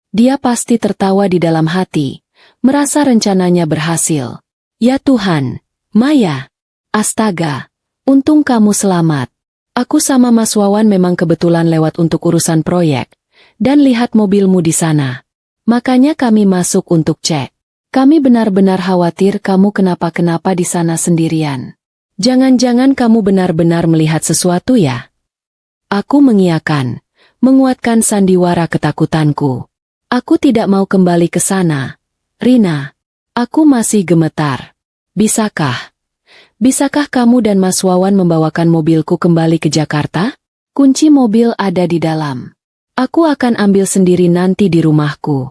Dia pasti tertawa di dalam hati, merasa rencananya berhasil. Ya Tuhan, Maya. Astaga, untung kamu selamat. Aku sama Mas Wawan memang kebetulan lewat untuk urusan proyek, dan lihat mobilmu di sana. Makanya kami masuk untuk cek. Kami benar-benar khawatir kamu kenapa-kenapa di sana sendirian. Jangan-jangan kamu benar-benar melihat sesuatu ya? Aku mengiyakan, menguatkan sandiwara ketakutanku. Aku tidak mau kembali ke sana. Rina, aku masih gemetar. Bisakah kamu dan Mas Wawan membawakan mobilku kembali ke Jakarta? Kunci mobil ada di dalam. Aku akan ambil sendiri nanti di rumahku.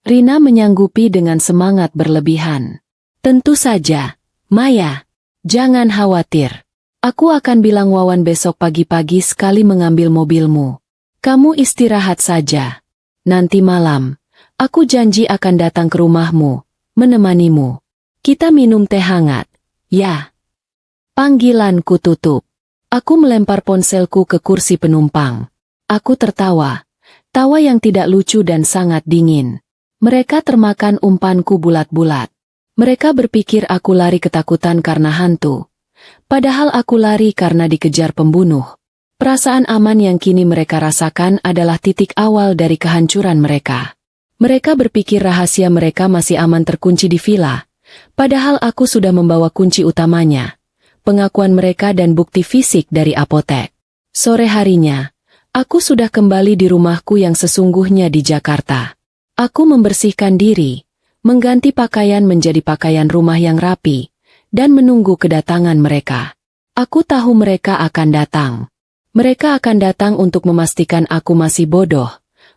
Rina menyanggupi dengan semangat berlebihan. Tentu saja, Maya. Jangan khawatir. Aku akan bilang Wawan besok pagi-pagi sekali mengambil mobilmu. Kamu istirahat saja. Nanti malam, aku janji akan datang ke rumahmu, menemanimu. Kita minum teh hangat. Ya. Panggilanku tutup. Aku melempar ponselku ke kursi penumpang. Aku tertawa. Tawa yang tidak lucu dan sangat dingin. Mereka termakan umpanku bulat-bulat. Mereka berpikir aku lari ketakutan karena hantu. Padahal aku lari karena dikejar pembunuh. Perasaan aman yang kini mereka rasakan adalah titik awal dari kehancuran mereka. Mereka berpikir rahasia mereka masih aman terkunci di villa. Padahal aku sudah membawa kunci utamanya, pengakuan mereka dan bukti fisik dari apotek. Sore harinya, aku sudah kembali di rumahku yang sesungguhnya di Jakarta. Aku membersihkan diri, mengganti pakaian menjadi pakaian rumah yang rapi, dan menunggu kedatangan mereka. Aku tahu mereka akan datang. Mereka akan datang untuk memastikan aku masih bodoh,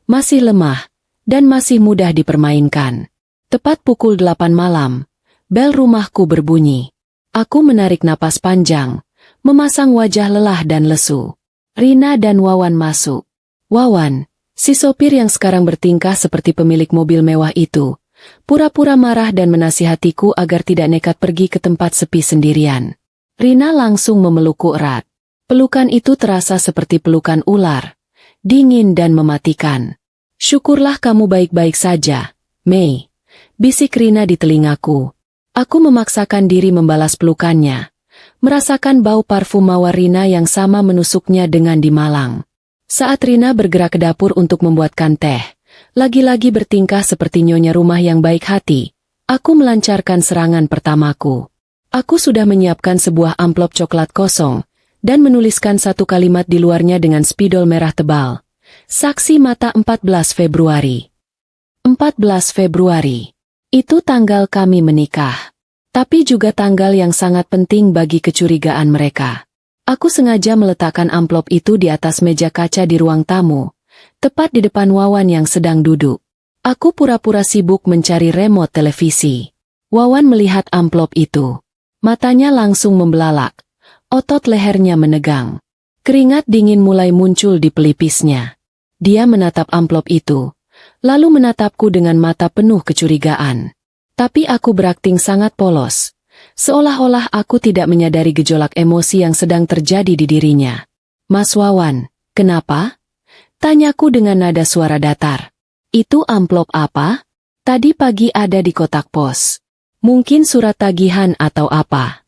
masih lemah, dan masih mudah dipermainkan. Tepat pukul 8 malam, bel rumahku berbunyi. Aku menarik napas panjang, memasang wajah lelah dan lesu. Rina dan Wawan masuk. Wawan, si sopir yang sekarang bertingkah seperti pemilik mobil mewah itu, pura-pura marah dan menasihatiku agar tidak nekat pergi ke tempat sepi sendirian. Rina langsung memelukku erat. Pelukan itu terasa seperti pelukan ular, dingin dan mematikan. Syukurlah kamu baik-baik saja, Mei. Bisik Rina di telingaku. Aku memaksakan diri membalas pelukannya, merasakan bau parfum mawar Rina yang sama menusuknya dengan di Malang. Saat Rina bergerak ke dapur untuk membuatkan teh, lagi-lagi bertingkah seperti nyonya rumah yang baik hati, aku melancarkan serangan pertamaku. Aku sudah menyiapkan sebuah amplop coklat kosong, dan menuliskan satu kalimat di luarnya dengan spidol merah tebal. Saksi mata 14 Februari. 14 Februari. Itu tanggal kami menikah. Tapi juga tanggal yang sangat penting bagi kecurigaan mereka. Aku sengaja meletakkan amplop itu di atas meja kaca di ruang tamu, tepat di depan Wawan yang sedang duduk. Aku pura-pura sibuk mencari remote televisi. Wawan melihat amplop itu. Matanya langsung membelalak. Otot lehernya menegang. Keringat dingin mulai muncul di pelipisnya. Dia menatap amplop itu, lalu menatapku dengan mata penuh kecurigaan. Tapi aku berakting sangat polos, seolah-olah aku tidak menyadari gejolak emosi yang sedang terjadi di dirinya. Mas Wawan, kenapa? Tanyaku dengan nada suara datar. Itu amplop apa? Tadi pagi ada di kotak pos. Mungkin surat tagihan atau apa?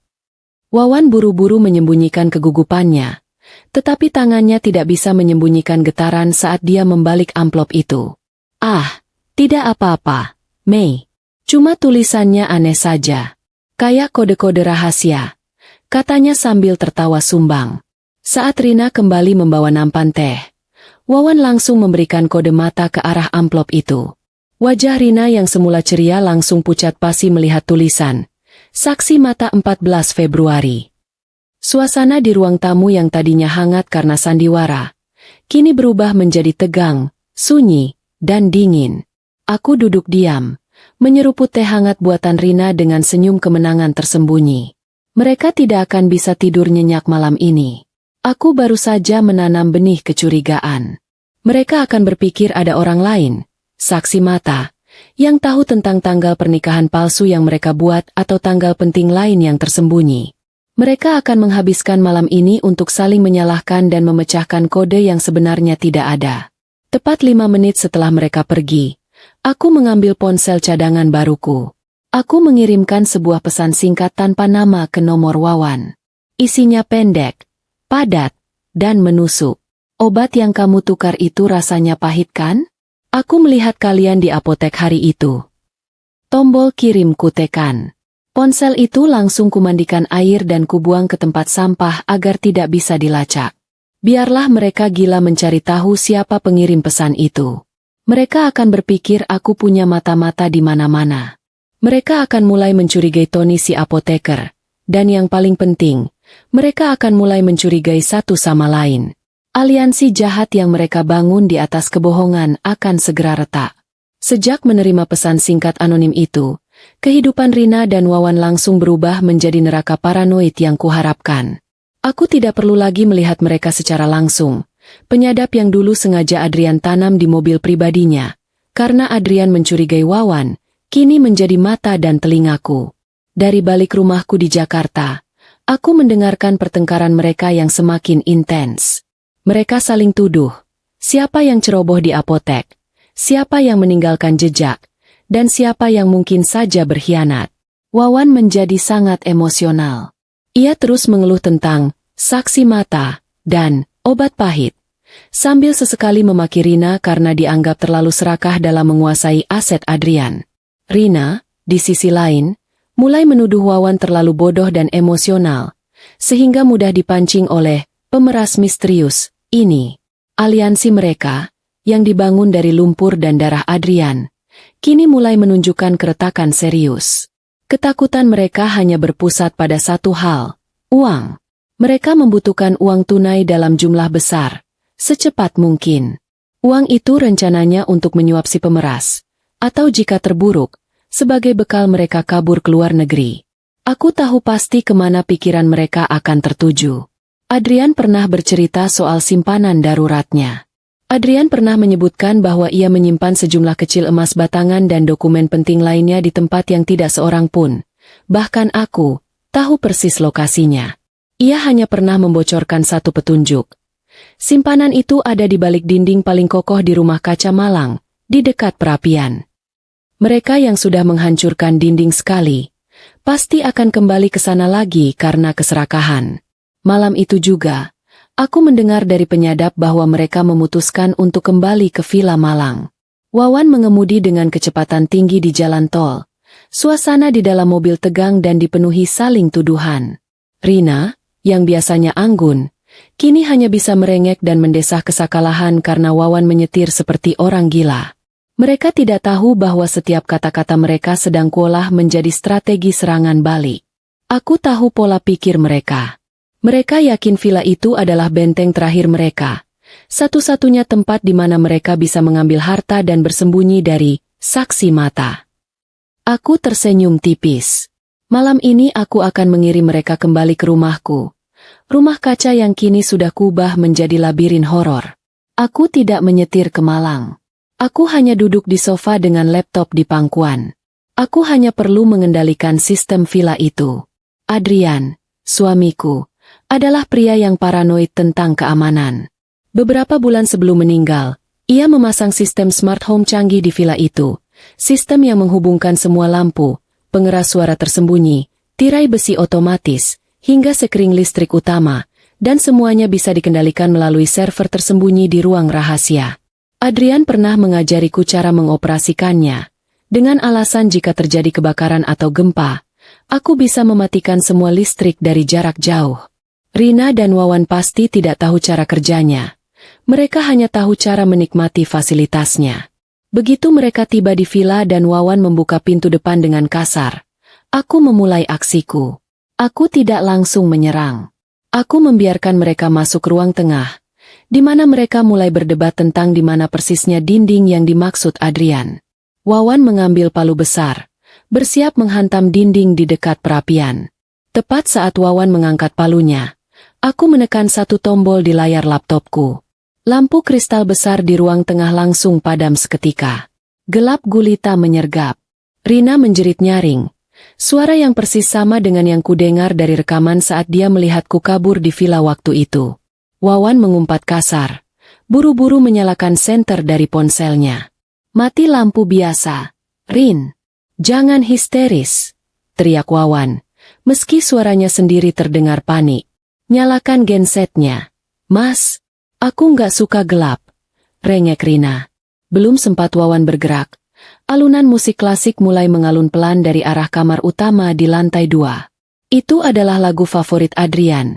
Wawan buru-buru menyembunyikan kegugupannya, tetapi tangannya tidak bisa menyembunyikan getaran saat dia membalik amplop itu. Ah, tidak apa-apa, Mei. Cuma tulisannya aneh saja. Kayak kode-kode rahasia, katanya sambil tertawa sumbang. Saat Rina kembali membawa nampan teh, Wawan langsung memberikan kode mata ke arah amplop itu. Wajah Rina yang semula ceria langsung pucat pasi melihat tulisan, Saksi Mata 14 Februari. Suasana di ruang tamu yang tadinya hangat karena sandiwara, kini berubah menjadi tegang, sunyi, dan dingin. Aku duduk diam, menyeruput teh hangat buatan Rina dengan senyum kemenangan tersembunyi. Mereka tidak akan bisa tidur nyenyak malam ini. Aku baru saja menanam benih kecurigaan. Mereka akan berpikir ada orang lain, saksi mata, yang tahu tentang tanggal pernikahan palsu yang mereka buat atau tanggal penting lain yang tersembunyi. Mereka akan menghabiskan malam ini untuk saling menyalahkan dan memecahkan kode yang sebenarnya tidak ada. Tepat 5 menit setelah mereka pergi, aku mengambil ponsel cadangan baruku. Aku mengirimkan sebuah pesan singkat tanpa nama ke nomor Wawan. Isinya pendek, padat, dan menusuk. Obat yang kamu tukar itu rasanya pahit kan? Aku melihat kalian di apotek hari itu. Tombol kirim kutekan. Ponsel itu langsung kumandikan air dan kubuang ke tempat sampah agar tidak bisa dilacak. Biarlah mereka gila mencari tahu siapa pengirim pesan itu. Mereka akan berpikir aku punya mata-mata di mana-mana. Mereka akan mulai mencurigai Tony si apoteker. Dan yang paling penting, mereka akan mulai mencurigai satu sama lain. Aliansi jahat yang mereka bangun di atas kebohongan akan segera retak. Sejak menerima pesan singkat anonim itu, kehidupan Rina dan Wawan langsung berubah menjadi neraka paranoid yang kuharapkan. Aku tidak perlu lagi melihat mereka secara langsung. Penyadap yang dulu sengaja Adrian tanam di mobil pribadinya, karena Adrian mencurigai Wawan, kini menjadi mata dan telingaku. Dari balik rumahku di Jakarta, aku mendengarkan pertengkaran mereka yang semakin intens. Mereka saling tuduh, siapa yang ceroboh di apotek, siapa yang meninggalkan jejak, dan siapa yang mungkin saja berkhianat. Wawan menjadi sangat emosional. Ia terus mengeluh tentang saksi mata dan obat pahit, sambil sesekali memaki Rina karena dianggap terlalu serakah dalam menguasai aset Adrian. Rina, di sisi lain, mulai menuduh Wawan terlalu bodoh dan emosional, sehingga mudah dipancing oleh pemeras misterius ini. Aliansi mereka, yang dibangun dari lumpur dan darah Adrian, kini mulai menunjukkan keretakan serius. Ketakutan mereka hanya berpusat pada satu hal, uang. Mereka membutuhkan uang tunai dalam jumlah besar, secepat mungkin. Uang itu rencananya untuk menyuap si pemeras, atau jika terburuk, sebagai bekal mereka kabur ke luar negeri. Aku tahu pasti kemana pikiran mereka akan tertuju. Adrian pernah bercerita soal simpanan daruratnya. Adrian pernah menyebutkan bahwa ia menyimpan sejumlah kecil emas batangan dan dokumen penting lainnya di tempat yang tidak seorang pun. Bahkan aku tahu persis lokasinya. Ia hanya pernah membocorkan satu petunjuk. Simpanan itu ada di balik dinding paling kokoh di rumah kaca Malang, di dekat perapian. Mereka yang sudah menghancurkan dinding sekali, pasti akan kembali ke sana lagi karena keserakahan. Malam itu juga, aku mendengar dari penyadap bahwa mereka memutuskan untuk kembali ke Villa Malang. Wawan mengemudi dengan kecepatan tinggi di jalan tol. Suasana di dalam mobil tegang dan dipenuhi saling tuduhan. Rina, yang biasanya anggun, kini hanya bisa merengek dan mendesah kesakalahan karena Wawan menyetir seperti orang gila. Mereka tidak tahu bahwa setiap kata-kata mereka sedang kuolah menjadi strategi serangan balik. Aku tahu pola pikir mereka. Mereka yakin villa itu adalah benteng terakhir mereka. Satu-satunya tempat di mana mereka bisa mengambil harta dan bersembunyi dari saksi mata. Aku tersenyum tipis. Malam ini aku akan mengirim mereka kembali ke rumahku. Rumah kaca yang kini sudah kubah menjadi labirin horor. Aku tidak menyetir ke Malang. Aku hanya duduk di sofa dengan laptop di pangkuan. Aku hanya perlu mengendalikan sistem villa itu. Adrian, suamiku, adalah pria yang paranoid tentang keamanan. Beberapa bulan sebelum meninggal, ia memasang sistem smart home canggih di villa itu. Sistem yang menghubungkan semua lampu, pengeras suara tersembunyi, tirai besi otomatis, hingga sekring listrik utama, dan semuanya bisa dikendalikan melalui server tersembunyi di ruang rahasia. Adrian pernah mengajariku cara mengoperasikannya. Dengan alasan jika terjadi kebakaran atau gempa, aku bisa mematikan semua listrik dari jarak jauh. Rina dan Wawan pasti tidak tahu cara kerjanya. Mereka hanya tahu cara menikmati fasilitasnya. Begitu mereka tiba di villa dan Wawan membuka pintu depan dengan kasar, aku memulai aksiku. Aku tidak langsung menyerang. Aku membiarkan mereka masuk ruang tengah, di mana mereka mulai berdebat tentang di mana persisnya dinding yang dimaksud Adrian. Wawan mengambil palu besar, bersiap menghantam dinding di dekat perapian. Tepat saat Wawan mengangkat palunya, aku menekan satu tombol di layar laptopku. Lampu kristal besar di ruang tengah langsung padam seketika. Gelap gulita menyergap. Rina menjerit nyaring. Suara yang persis sama dengan yang kudengar dari rekaman saat dia melihatku kabur di villa waktu itu. Wawan mengumpat kasar. Buru-buru menyalakan senter dari ponselnya. Mati lampu biasa. Rin. Jangan histeris. Teriak Wawan. Meski suaranya sendiri terdengar panik. Nyalakan gensetnya. Mas, aku nggak suka gelap. Rengek Rina. Belum sempat Wawan bergerak. Alunan musik klasik mulai mengalun pelan dari arah kamar utama di lantai 2. Itu adalah lagu favorit Adrian.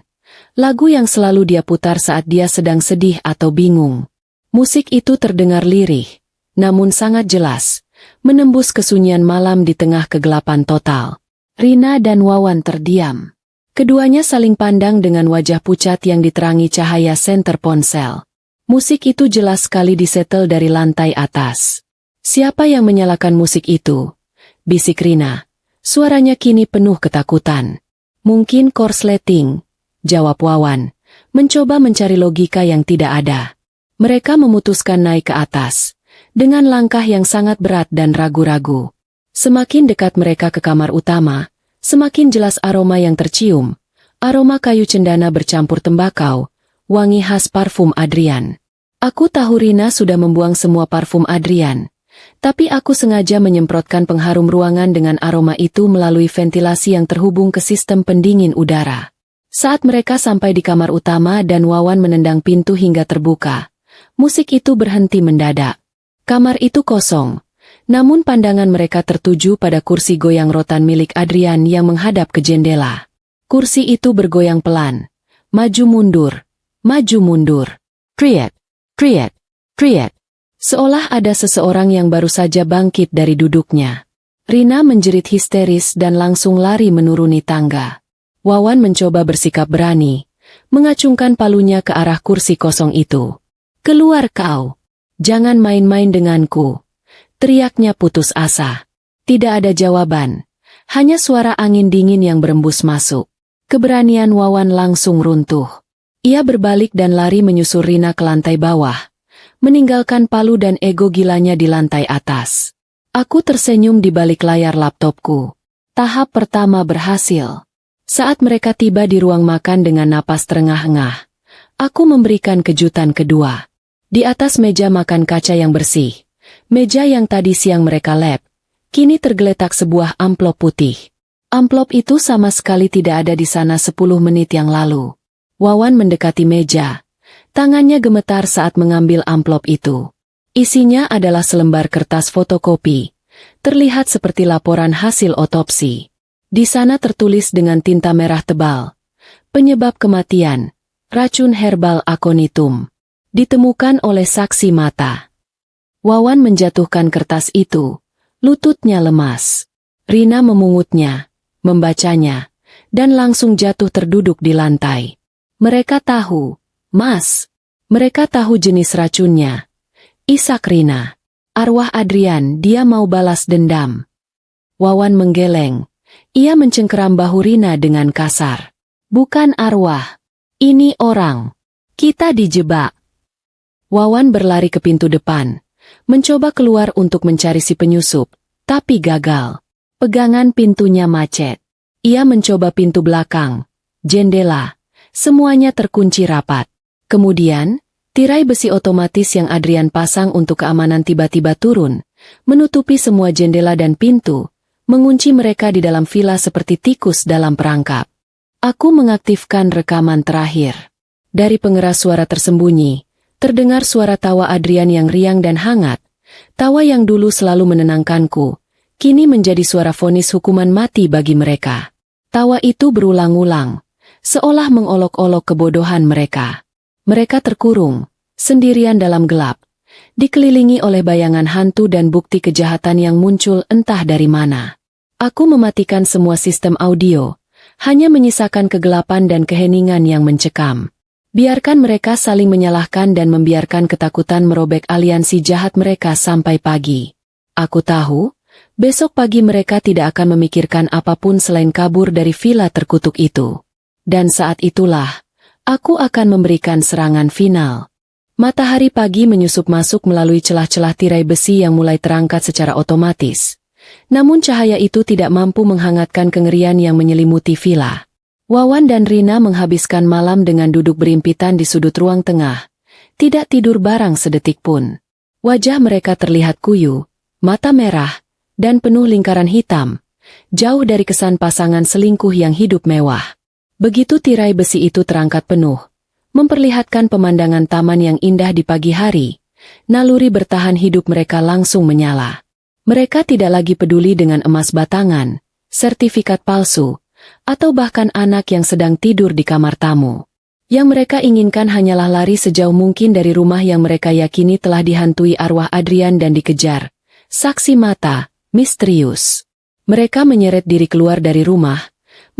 Lagu yang selalu dia putar saat dia sedang sedih atau bingung. Musik itu terdengar lirih, namun sangat jelas, menembus kesunyian malam di tengah kegelapan total. Rina dan Wawan terdiam. Keduanya saling pandang dengan wajah pucat yang diterangi cahaya senter ponsel. Musik itu jelas sekali disetel dari lantai atas. Siapa yang menyalakan musik itu? Bisik Rina. Suaranya kini penuh ketakutan. Mungkin korsleting, jawab Wawan, mencoba mencari logika yang tidak ada. Mereka memutuskan naik ke atas, dengan langkah yang sangat berat dan ragu-ragu. Semakin dekat mereka ke kamar utama, semakin jelas aroma yang tercium. Aroma kayu cendana bercampur tembakau, wangi khas parfum Adrian. Aku tahu Rina sudah membuang semua parfum Adrian. Tapi aku sengaja menyemprotkan pengharum ruangan dengan aroma itu melalui ventilasi yang terhubung ke sistem pendingin udara. Saat mereka sampai di kamar utama dan Wawan menendang pintu hingga terbuka, musik itu berhenti mendadak. Kamar itu kosong, namun pandangan mereka tertuju pada kursi goyang rotan milik Adrian yang menghadap ke jendela. Kursi itu bergoyang pelan, maju mundur, kriet, kriet, kriet. Seolah ada seseorang yang baru saja bangkit dari duduknya. Rina menjerit histeris dan langsung lari menuruni tangga. Wawan mencoba bersikap berani, mengacungkan palunya ke arah kursi kosong itu. Keluar kau! Jangan main-main denganku! Teriaknya putus asa. Tidak ada jawaban, hanya suara angin dingin yang berembus masuk. Keberanian Wawan langsung runtuh. Ia berbalik dan lari menyusul Rina ke lantai bawah, meninggalkan palu dan ego gilanya di lantai atas. Aku tersenyum di balik layar laptopku. Tahap pertama berhasil. Saat mereka tiba di ruang makan dengan napas terengah-engah, aku memberikan kejutan kedua. Di atas meja makan kaca yang bersih, meja yang tadi siang mereka lap, kini tergeletak sebuah amplop putih. Amplop itu sama sekali tidak ada di sana 10 menit yang lalu. Wawan mendekati meja. Tangannya gemetar saat mengambil amplop itu. Isinya adalah selembar kertas fotokopi. Terlihat seperti laporan hasil otopsi. Di sana tertulis dengan tinta merah tebal. Penyebab kematian, racun herbal aconitum. Ditemukan oleh saksi mata. Wawan menjatuhkan kertas itu. Lututnya lemas. Rina memungutnya, membacanya, dan langsung jatuh terduduk di lantai. Mereka tahu. Mas, mereka tahu jenis racunnya. Isak Rina. Arwah Adrian, dia mau balas dendam. Wawan menggeleng. Ia mencengkeram bahu Rina dengan kasar. Bukan arwah. Ini orang. Kita dijebak. Wawan berlari ke pintu depan. Mencoba keluar untuk mencari si penyusup, tapi gagal. Pegangan pintunya macet. Ia mencoba pintu belakang, jendela. Semuanya terkunci rapat. Kemudian, tirai besi otomatis yang Adrian pasang untuk keamanan tiba-tiba turun, menutupi semua jendela dan pintu, mengunci mereka di dalam villa seperti tikus dalam perangkap. Aku mengaktifkan rekaman terakhir. Dari pengeras suara tersembunyi, terdengar suara tawa Adrian yang riang dan hangat. Tawa yang dulu selalu menenangkanku, kini menjadi suara vonis hukuman mati bagi mereka. Tawa itu berulang-ulang, seolah mengolok-olok kebodohan mereka. Mereka terkurung, sendirian dalam gelap, dikelilingi oleh bayangan hantu dan bukti kejahatan yang muncul entah dari mana. Aku mematikan semua sistem audio, hanya menyisakan kegelapan dan keheningan yang mencekam. Biarkan mereka saling menyalahkan dan membiarkan ketakutan merobek aliansi jahat mereka sampai pagi. Aku tahu, besok pagi mereka tidak akan memikirkan apapun selain kabur dari villa terkutuk itu. Dan saat itulah, aku akan memberikan serangan final. Matahari pagi menyusup masuk melalui celah-celah tirai besi yang mulai terangkat secara otomatis. Namun cahaya itu tidak mampu menghangatkan kengerian yang menyelimuti villa. Wawan dan Rina menghabiskan malam dengan duduk berimpitan di sudut ruang tengah, tidak tidur barang sedetik pun. Wajah mereka terlihat kuyu, mata merah, dan penuh lingkaran hitam, jauh dari kesan pasangan selingkuh yang hidup mewah. Begitu tirai besi itu terangkat penuh, memperlihatkan pemandangan taman yang indah di pagi hari, naluri bertahan hidup mereka langsung menyala. Mereka tidak lagi peduli dengan emas batangan, sertifikat palsu, atau bahkan anak yang sedang tidur di kamar tamu. Yang mereka inginkan hanyalah lari sejauh mungkin dari rumah yang mereka yakini telah dihantui arwah Adrian dan dikejar. Saksi mata, misterius. Mereka menyeret diri keluar dari rumah,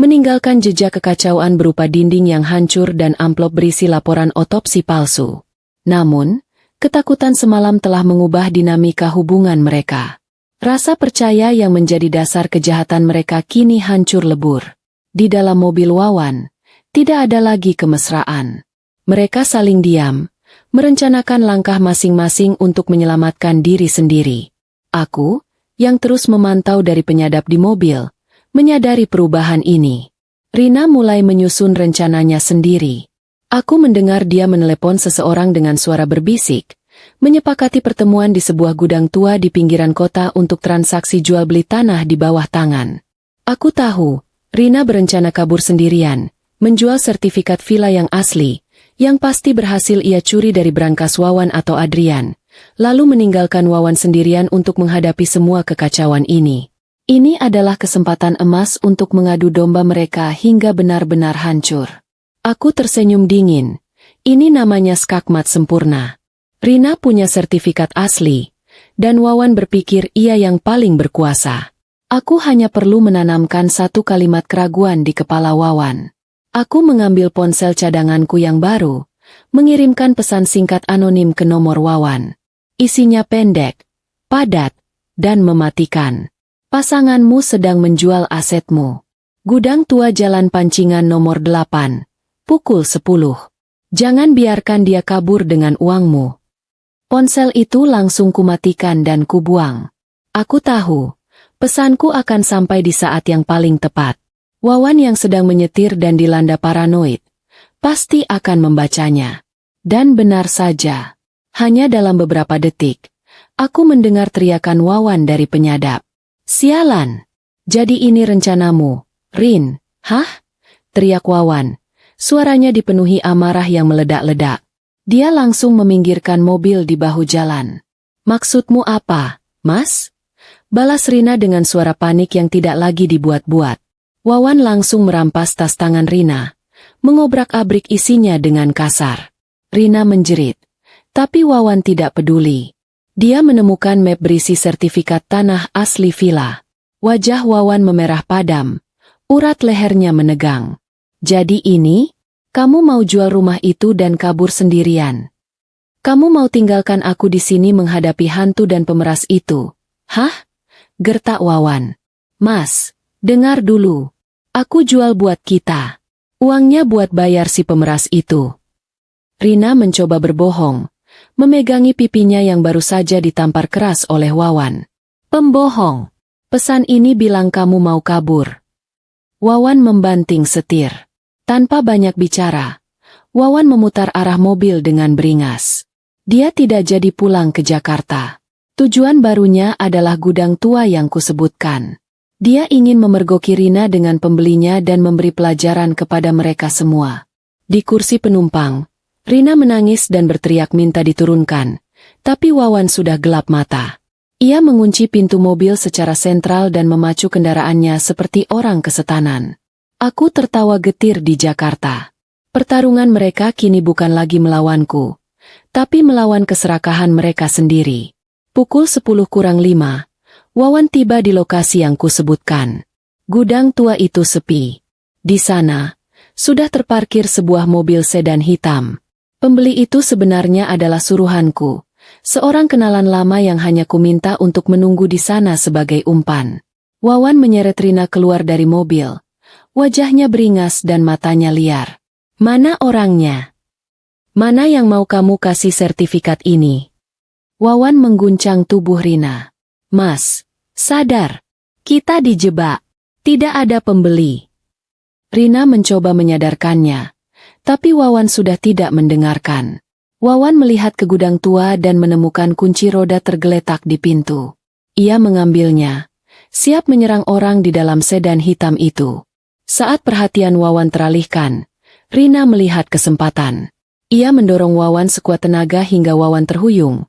meninggalkan jejak kekacauan berupa dinding yang hancur dan amplop berisi laporan otopsi palsu. Namun, ketakutan semalam telah mengubah dinamika hubungan mereka. Rasa percaya yang menjadi dasar kejahatan mereka kini hancur lebur. Di dalam mobil Wawan, tidak ada lagi kemesraan. Mereka saling diam, merencanakan langkah masing-masing untuk menyelamatkan diri sendiri. Aku, yang terus memantau dari penyadap di mobil, menyadari perubahan ini. Rina mulai menyusun rencananya sendiri. Aku mendengar dia menelepon seseorang dengan suara berbisik, menyepakati pertemuan di sebuah gudang tua di pinggiran kota untuk transaksi jual beli tanah di bawah tangan. Aku tahu, Rina berencana kabur sendirian, menjual sertifikat villa yang asli, yang pasti berhasil ia curi dari brankas Wawan atau Adrian, lalu meninggalkan Wawan sendirian untuk menghadapi semua kekacauan ini. Ini adalah kesempatan emas untuk mengadu domba mereka hingga benar-benar hancur. Aku tersenyum dingin. Ini namanya skakmat sempurna. Rina punya sertifikat asli, dan Wawan berpikir ia yang paling berkuasa. Aku hanya perlu menanamkan satu kalimat keraguan di kepala Wawan. Aku mengambil ponsel cadanganku yang baru, mengirimkan pesan singkat anonim ke nomor Wawan. Isinya pendek, padat, dan mematikan. Pasanganmu sedang menjual asetmu. Gudang tua Jalan Pancingan nomor 8, pukul 10. Jangan biarkan dia kabur dengan uangmu. Ponsel itu langsung kumatikan dan kubuang. Aku tahu, pesanku akan sampai di saat yang paling tepat. Wawan yang sedang menyetir dan dilanda paranoid, pasti akan membacanya. Dan benar saja, hanya dalam beberapa detik, aku mendengar teriakan Wawan dari penyadap. Sialan! Jadi ini rencanamu, Rin, hah? Teriak Wawan. Suaranya dipenuhi amarah yang meledak-ledak. Dia langsung meminggirkan mobil di bahu jalan. Maksudmu apa, Mas? Balas Rina dengan suara panik yang tidak lagi dibuat-buat. Wawan langsung merampas tas tangan Rina, mengobrak-abrik isinya dengan kasar. Rina menjerit, tapi Wawan tidak peduli. Dia menemukan map berisi sertifikat tanah asli villa. Wajah Wawan memerah padam, urat lehernya menegang. Jadi ini, kamu mau jual rumah itu dan kabur sendirian? Kamu mau tinggalkan aku di sini menghadapi hantu dan pemeras itu? Hah? Gertak Wawan. Mas, dengar dulu. Aku jual buat kita. Uangnya buat bayar si pemeras itu. Rina mencoba berbohong, memegangi pipinya yang baru saja ditampar keras oleh Wawan. Pembohong. Pesan ini bilang kamu mau kabur. Wawan membanting setir. Tanpa banyak bicara, Wawan memutar arah mobil dengan beringas. Dia tidak jadi pulang ke Jakarta. Tujuan barunya adalah gudang tua yang kusebutkan. Dia ingin memergoki Rina dengan pembelinya dan memberi pelajaran kepada mereka semua. Di kursi penumpang, Rina menangis dan berteriak minta diturunkan, tapi Wawan sudah gelap mata. Ia mengunci pintu mobil secara sentral dan memacu kendaraannya seperti orang kesetanan. Aku tertawa getir di Jakarta. Pertarungan mereka kini bukan lagi melawanku, tapi melawan keserakahan mereka sendiri. Pukul 10:05, Wawan tiba di lokasi yang kusebutkan. Gudang tua itu sepi. Di sana, sudah terparkir sebuah mobil sedan hitam. Pembeli itu sebenarnya adalah suruhanku, seorang kenalan lama yang hanya kuminta untuk menunggu di sana sebagai umpan. Wawan menyeret Rina keluar dari mobil. Wajahnya beringas dan matanya liar. Mana orangnya? Mana yang mau kamu kasih sertifikat ini? Wawan mengguncang tubuh Rina. Mas, sadar. Kita dijebak. Tidak ada pembeli. Rina mencoba menyadarkannya, tapi Wawan sudah tidak mendengarkan. Wawan melihat ke gudang tua dan menemukan kunci roda tergeletak di pintu. Ia mengambilnya, siap menyerang orang di dalam sedan hitam itu. Saat perhatian Wawan teralihkan, Rina melihat kesempatan. Ia mendorong Wawan sekuat tenaga hingga Wawan terhuyung.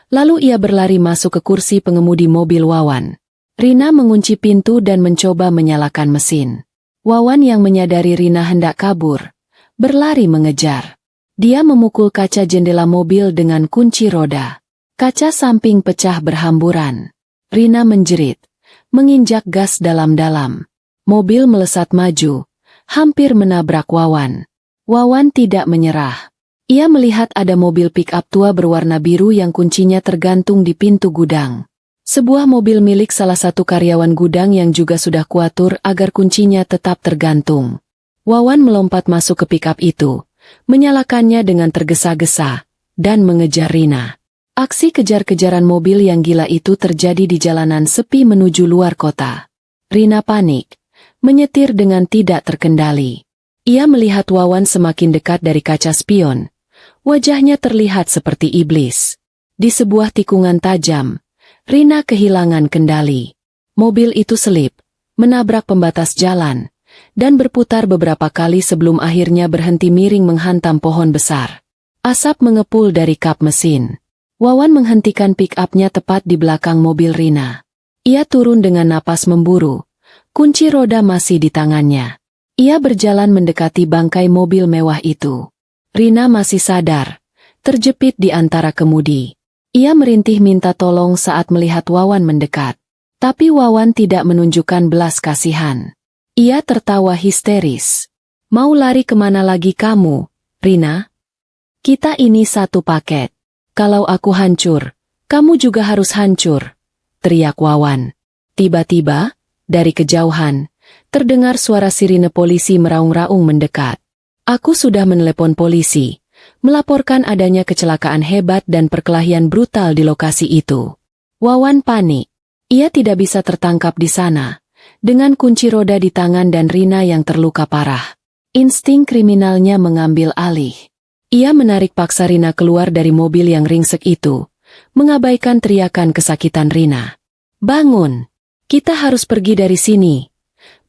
Lalu ia berlari masuk ke kursi pengemudi mobil Wawan. Rina mengunci pintu dan mencoba menyalakan mesin. Wawan yang menyadari Rina hendak kabur, berlari mengejar. Dia memukul kaca jendela mobil dengan kunci roda. Kaca samping pecah berhamburan. Rina menjerit, menginjak gas dalam-dalam. Mobil melesat maju, hampir menabrak Wawan. Wawan tidak menyerah. Ia melihat ada mobil pick-up tua berwarna biru yang kuncinya tergantung di pintu gudang. Sebuah mobil milik salah satu karyawan gudang yang juga sudah kuatur agar kuncinya tetap tergantung. Wawan melompat masuk ke pick-up itu, menyalakannya dengan tergesa-gesa, dan mengejar Rina. Aksi kejar-kejaran mobil yang gila itu terjadi di jalanan sepi menuju luar kota. Rina panik, menyetir dengan tidak terkendali. Ia melihat Wawan semakin dekat dari kaca spion. Wajahnya terlihat seperti iblis. Di sebuah tikungan tajam, Rina kehilangan kendali. Mobil itu selip, menabrak pembatas jalan, dan berputar beberapa kali sebelum akhirnya berhenti miring menghantam pohon besar. Asap mengepul dari kap mesin. Wawan menghentikan pick-up-nya tepat di belakang mobil Rina. Ia turun dengan napas memburu. Kunci roda masih di tangannya. Ia berjalan mendekati bangkai mobil mewah itu. Rina masih sadar, terjepit di antara kemudi. Ia merintih minta tolong saat melihat Wawan mendekat. Tapi Wawan tidak menunjukkan belas kasihan. Ia tertawa histeris. Mau lari kemana lagi kamu, Rina? Kita ini satu paket. Kalau aku hancur, kamu juga harus hancur, teriak Wawan. Tiba-tiba, dari kejauhan, terdengar suara sirine polisi meraung-raung mendekat. Aku sudah menelepon polisi, melaporkan adanya kecelakaan hebat dan perkelahian brutal di lokasi itu. Wawan panik. Ia tidak bisa tertangkap di sana, dengan kunci roda di tangan dan Rina yang terluka parah. Insting kriminalnya mengambil alih. Ia menarik paksa Rina keluar dari mobil yang ringsek itu, mengabaikan teriakan kesakitan Rina. Bangun! Kita harus pergi dari sini,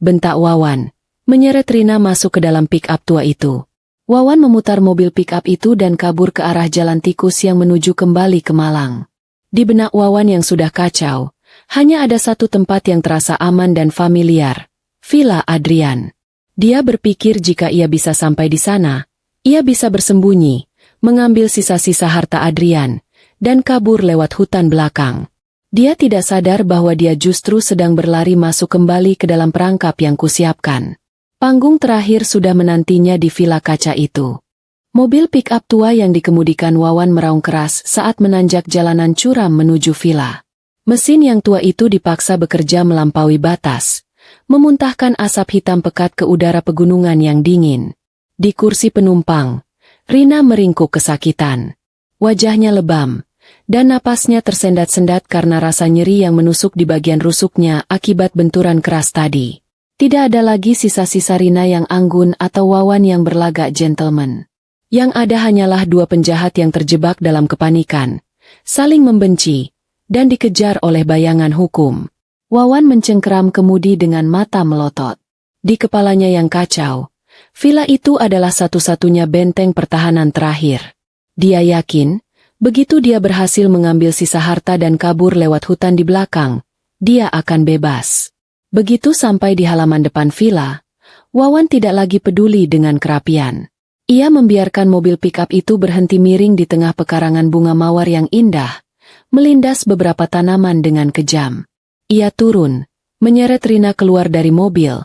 bentak Wawan, menyeret Rina masuk ke dalam pick-up tua itu. Wawan memutar mobil pick-up itu dan kabur ke arah jalan tikus yang menuju kembali ke Malang. Di benak Wawan yang sudah kacau, hanya ada satu tempat yang terasa aman dan familiar, Villa Adrian. Dia berpikir jika ia bisa sampai di sana, ia bisa bersembunyi, mengambil sisa-sisa harta Adrian, dan kabur lewat hutan belakang. Dia tidak sadar bahwa dia justru sedang berlari masuk kembali ke dalam perangkap yang kusiapkan. Panggung terakhir sudah menantinya di villa kaca itu. Mobil pick-up tua yang dikemudikan Wawan meraung keras saat menanjak jalanan curam menuju villa. Mesin yang tua itu dipaksa bekerja melampaui batas, memuntahkan asap hitam pekat ke udara pegunungan yang dingin. Di kursi penumpang, Rina meringkuk kesakitan. Wajahnya lebam, dan napasnya tersendat-sendat karena rasa nyeri yang menusuk di bagian rusuknya akibat benturan keras tadi. Tidak ada lagi sisa-sisa Rina yang anggun atau Wawan yang berlagak gentleman. Yang ada hanyalah dua penjahat yang terjebak dalam kepanikan, saling membenci, dan dikejar oleh bayangan hukum. Wawan mencengkeram kemudi dengan mata melotot. Di kepalanya yang kacau, villa itu adalah satu-satunya benteng pertahanan terakhir. Dia yakin, begitu dia berhasil mengambil sisa harta dan kabur lewat hutan di belakang, dia akan bebas. Begitu sampai di halaman depan villa, Wawan tidak lagi peduli dengan kerapian. Ia membiarkan mobil pickup itu berhenti miring di tengah pekarangan bunga mawar yang indah, melindas beberapa tanaman dengan kejam. Ia turun, menyeret Rina keluar dari mobil,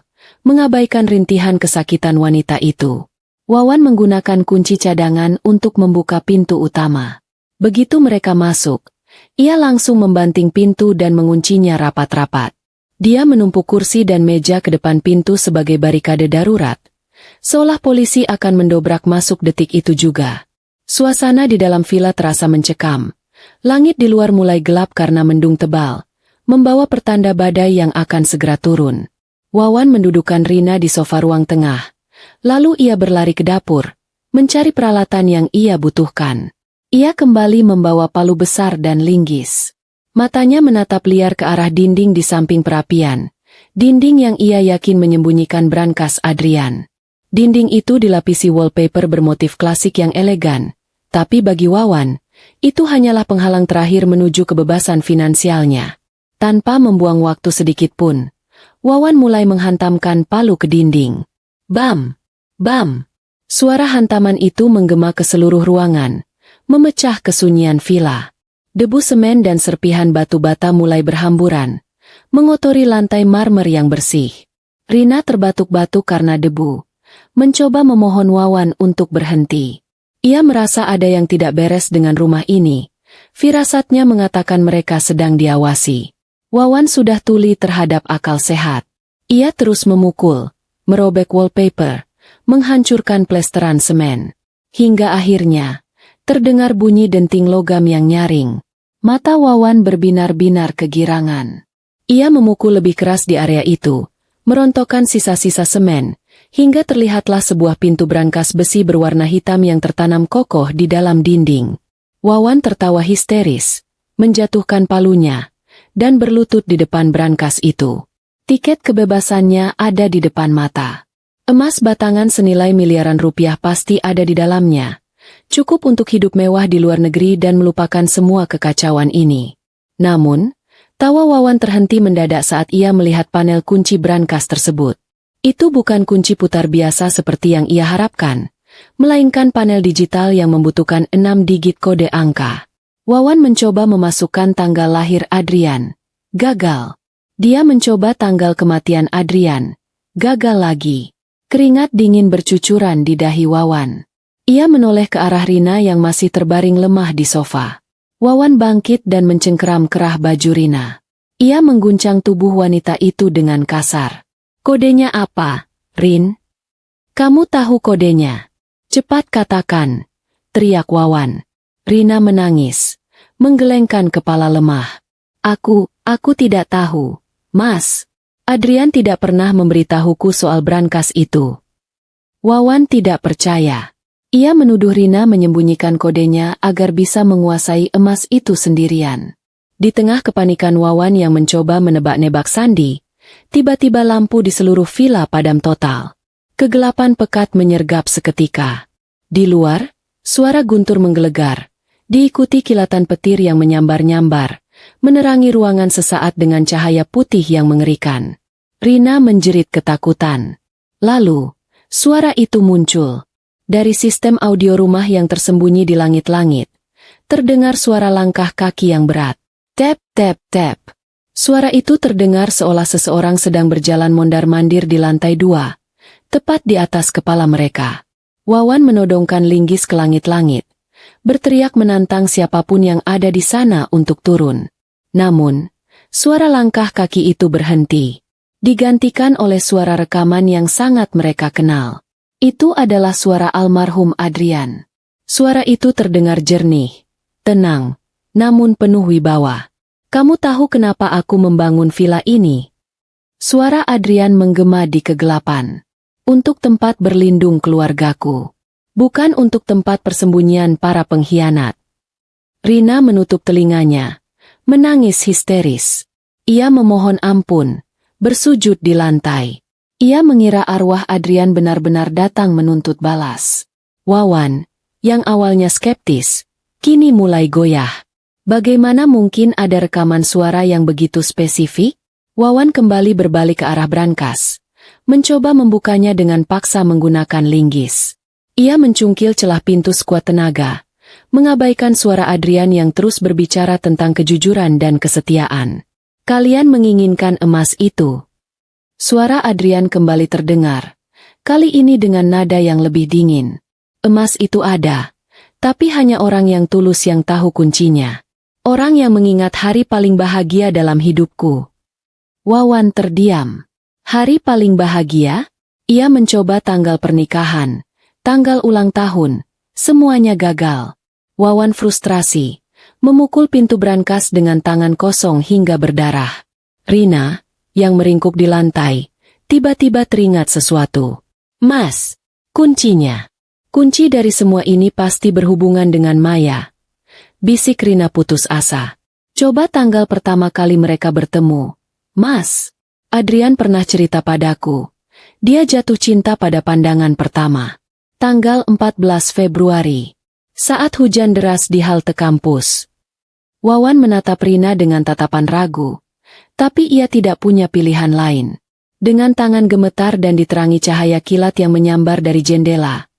mengabaikan rintihan kesakitan wanita itu. Wawan menggunakan kunci cadangan untuk membuka pintu utama. Begitu mereka masuk, ia langsung membanting pintu dan menguncinya rapat-rapat. Dia menumpuk kursi dan meja ke depan pintu sebagai barikade darurat, seolah polisi akan mendobrak masuk detik itu juga. Suasana di dalam villa terasa mencekam. Langit di luar mulai gelap karena mendung tebal, membawa pertanda badai yang akan segera turun. Wawan mendudukkan Rina di sofa ruang tengah, lalu ia berlari ke dapur, mencari peralatan yang ia butuhkan. Ia kembali membawa palu besar dan linggis. Matanya menatap liar ke arah dinding di samping perapian, dinding yang ia yakin menyembunyikan brankas Adrian. Dinding itu dilapisi wallpaper bermotif klasik yang elegan, tapi bagi Wawan, itu hanyalah penghalang terakhir menuju kebebasan finansialnya. Tanpa membuang waktu sedikit pun, Wawan mulai menghantamkan palu ke dinding. Bam! Bam! Suara hantaman itu menggema ke seluruh ruangan, memecah kesunyian villa. Debu semen dan serpihan batu bata mulai berhamburan, mengotori lantai marmer yang bersih. Rina terbatuk-batuk karena debu, mencoba memohon Wawan untuk berhenti. Ia merasa ada yang tidak beres dengan rumah ini. Firasatnya mengatakan mereka sedang diawasi. Wawan sudah tuli terhadap akal sehat. Ia terus memukul, merobek wallpaper, menghancurkan plesteran semen. Hingga akhirnya, terdengar bunyi denting logam yang nyaring. Mata Wawan berbinar-binar kegirangan. Ia memukul lebih keras di area itu, merontokkan sisa-sisa semen, hingga terlihatlah sebuah pintu brankas besi berwarna hitam yang tertanam kokoh di dalam dinding. Wawan tertawa histeris, menjatuhkan palunya, dan berlutut di depan brankas itu. Tiket kebebasannya ada di depan mata. Emas batangan senilai miliaran rupiah pasti ada di dalamnya. Cukup untuk hidup mewah di luar negeri dan melupakan semua kekacauan ini. Namun, tawa Wawan terhenti mendadak saat ia melihat panel kunci brankas tersebut. Itu bukan kunci putar biasa seperti yang ia harapkan, melainkan panel digital yang membutuhkan 6 digit kode angka. Wawan mencoba memasukkan tanggal lahir Adrian. Gagal. Dia mencoba tanggal kematian Adrian. Gagal lagi. Keringat dingin bercucuran di dahi Wawan. Ia menoleh ke arah Rina yang masih terbaring lemah di sofa. Wawan bangkit dan mencengkeram kerah baju Rina. Ia mengguncang tubuh wanita itu dengan kasar. Kodenya apa, Rin? Kamu tahu kodenya? Cepat katakan, teriak Wawan. Rina menangis, menggelengkan kepala lemah. Aku tidak tahu, Mas. Adrian tidak pernah memberitahuku soal brankas itu. Wawan tidak percaya. Ia menuduh Rina menyembunyikan kodenya agar bisa menguasai emas itu sendirian. Di tengah kepanikan Wawan yang mencoba menebak-nebak sandi, tiba-tiba lampu di seluruh villa padam total. Kegelapan pekat menyergap seketika. Di luar, suara guntur menggelegar, diikuti kilatan petir yang menyambar-nyambar, menerangi ruangan sesaat dengan cahaya putih yang mengerikan. Rina menjerit ketakutan. Lalu, suara itu muncul. Dari sistem audio rumah yang tersembunyi di langit-langit, terdengar suara langkah kaki yang berat. Tap, tap, tap. Suara itu terdengar seolah seseorang sedang berjalan mondar-mandir di lantai 2, tepat di atas kepala mereka. Wawan menodongkan linggis ke langit-langit, berteriak menantang siapapun yang ada di sana untuk turun. Namun, suara langkah kaki itu berhenti, digantikan oleh suara rekaman yang sangat mereka kenal. Itu adalah suara almarhum Adrian. Suara itu terdengar jernih, tenang, namun penuh wibawa. Kamu tahu kenapa aku membangun villa ini? Suara Adrian menggema di kegelapan. Untuk tempat berlindung keluargaku. Bukan untuk tempat persembunyian para pengkhianat. Rina menutup telinganya, menangis histeris. Ia memohon ampun, bersujud di lantai. Ia mengira arwah Adrian benar-benar datang menuntut balas. Wawan, yang awalnya skeptis, kini mulai goyah. Bagaimana mungkin ada rekaman suara yang begitu spesifik? Wawan kembali berbalik ke arah brankas, mencoba membukanya dengan paksa menggunakan linggis. Ia mencungkil celah pintu sekuat tenaga, mengabaikan suara Adrian yang terus berbicara tentang kejujuran dan kesetiaan. Kalian menginginkan emas itu. Suara Adrian kembali terdengar, kali ini dengan nada yang lebih dingin. Emas itu ada, tapi hanya orang yang tulus yang tahu kuncinya. Orang yang mengingat hari paling bahagia dalam hidupku. Wawan terdiam. Hari paling bahagia? Ia mencoba tanggal pernikahan, tanggal ulang tahun, semuanya gagal. Wawan frustrasi, memukul pintu brankas dengan tangan kosong hingga berdarah. Rina, yang meringkuk di lantai, tiba-tiba teringat sesuatu. Mas, kuncinya. Kunci dari semua ini pasti berhubungan dengan Maya. Bisik Rina putus asa. Coba tanggal pertama kali mereka bertemu. Mas, Adrian pernah cerita padaku. Dia jatuh cinta pada pandangan pertama. Tanggal 14 Februari. Saat hujan deras di halte kampus. Wawan menatap Rina dengan tatapan ragu. Tapi ia tidak punya pilihan lain. Dengan tangan gemetar dan diterangi cahaya kilat yang menyambar dari jendela,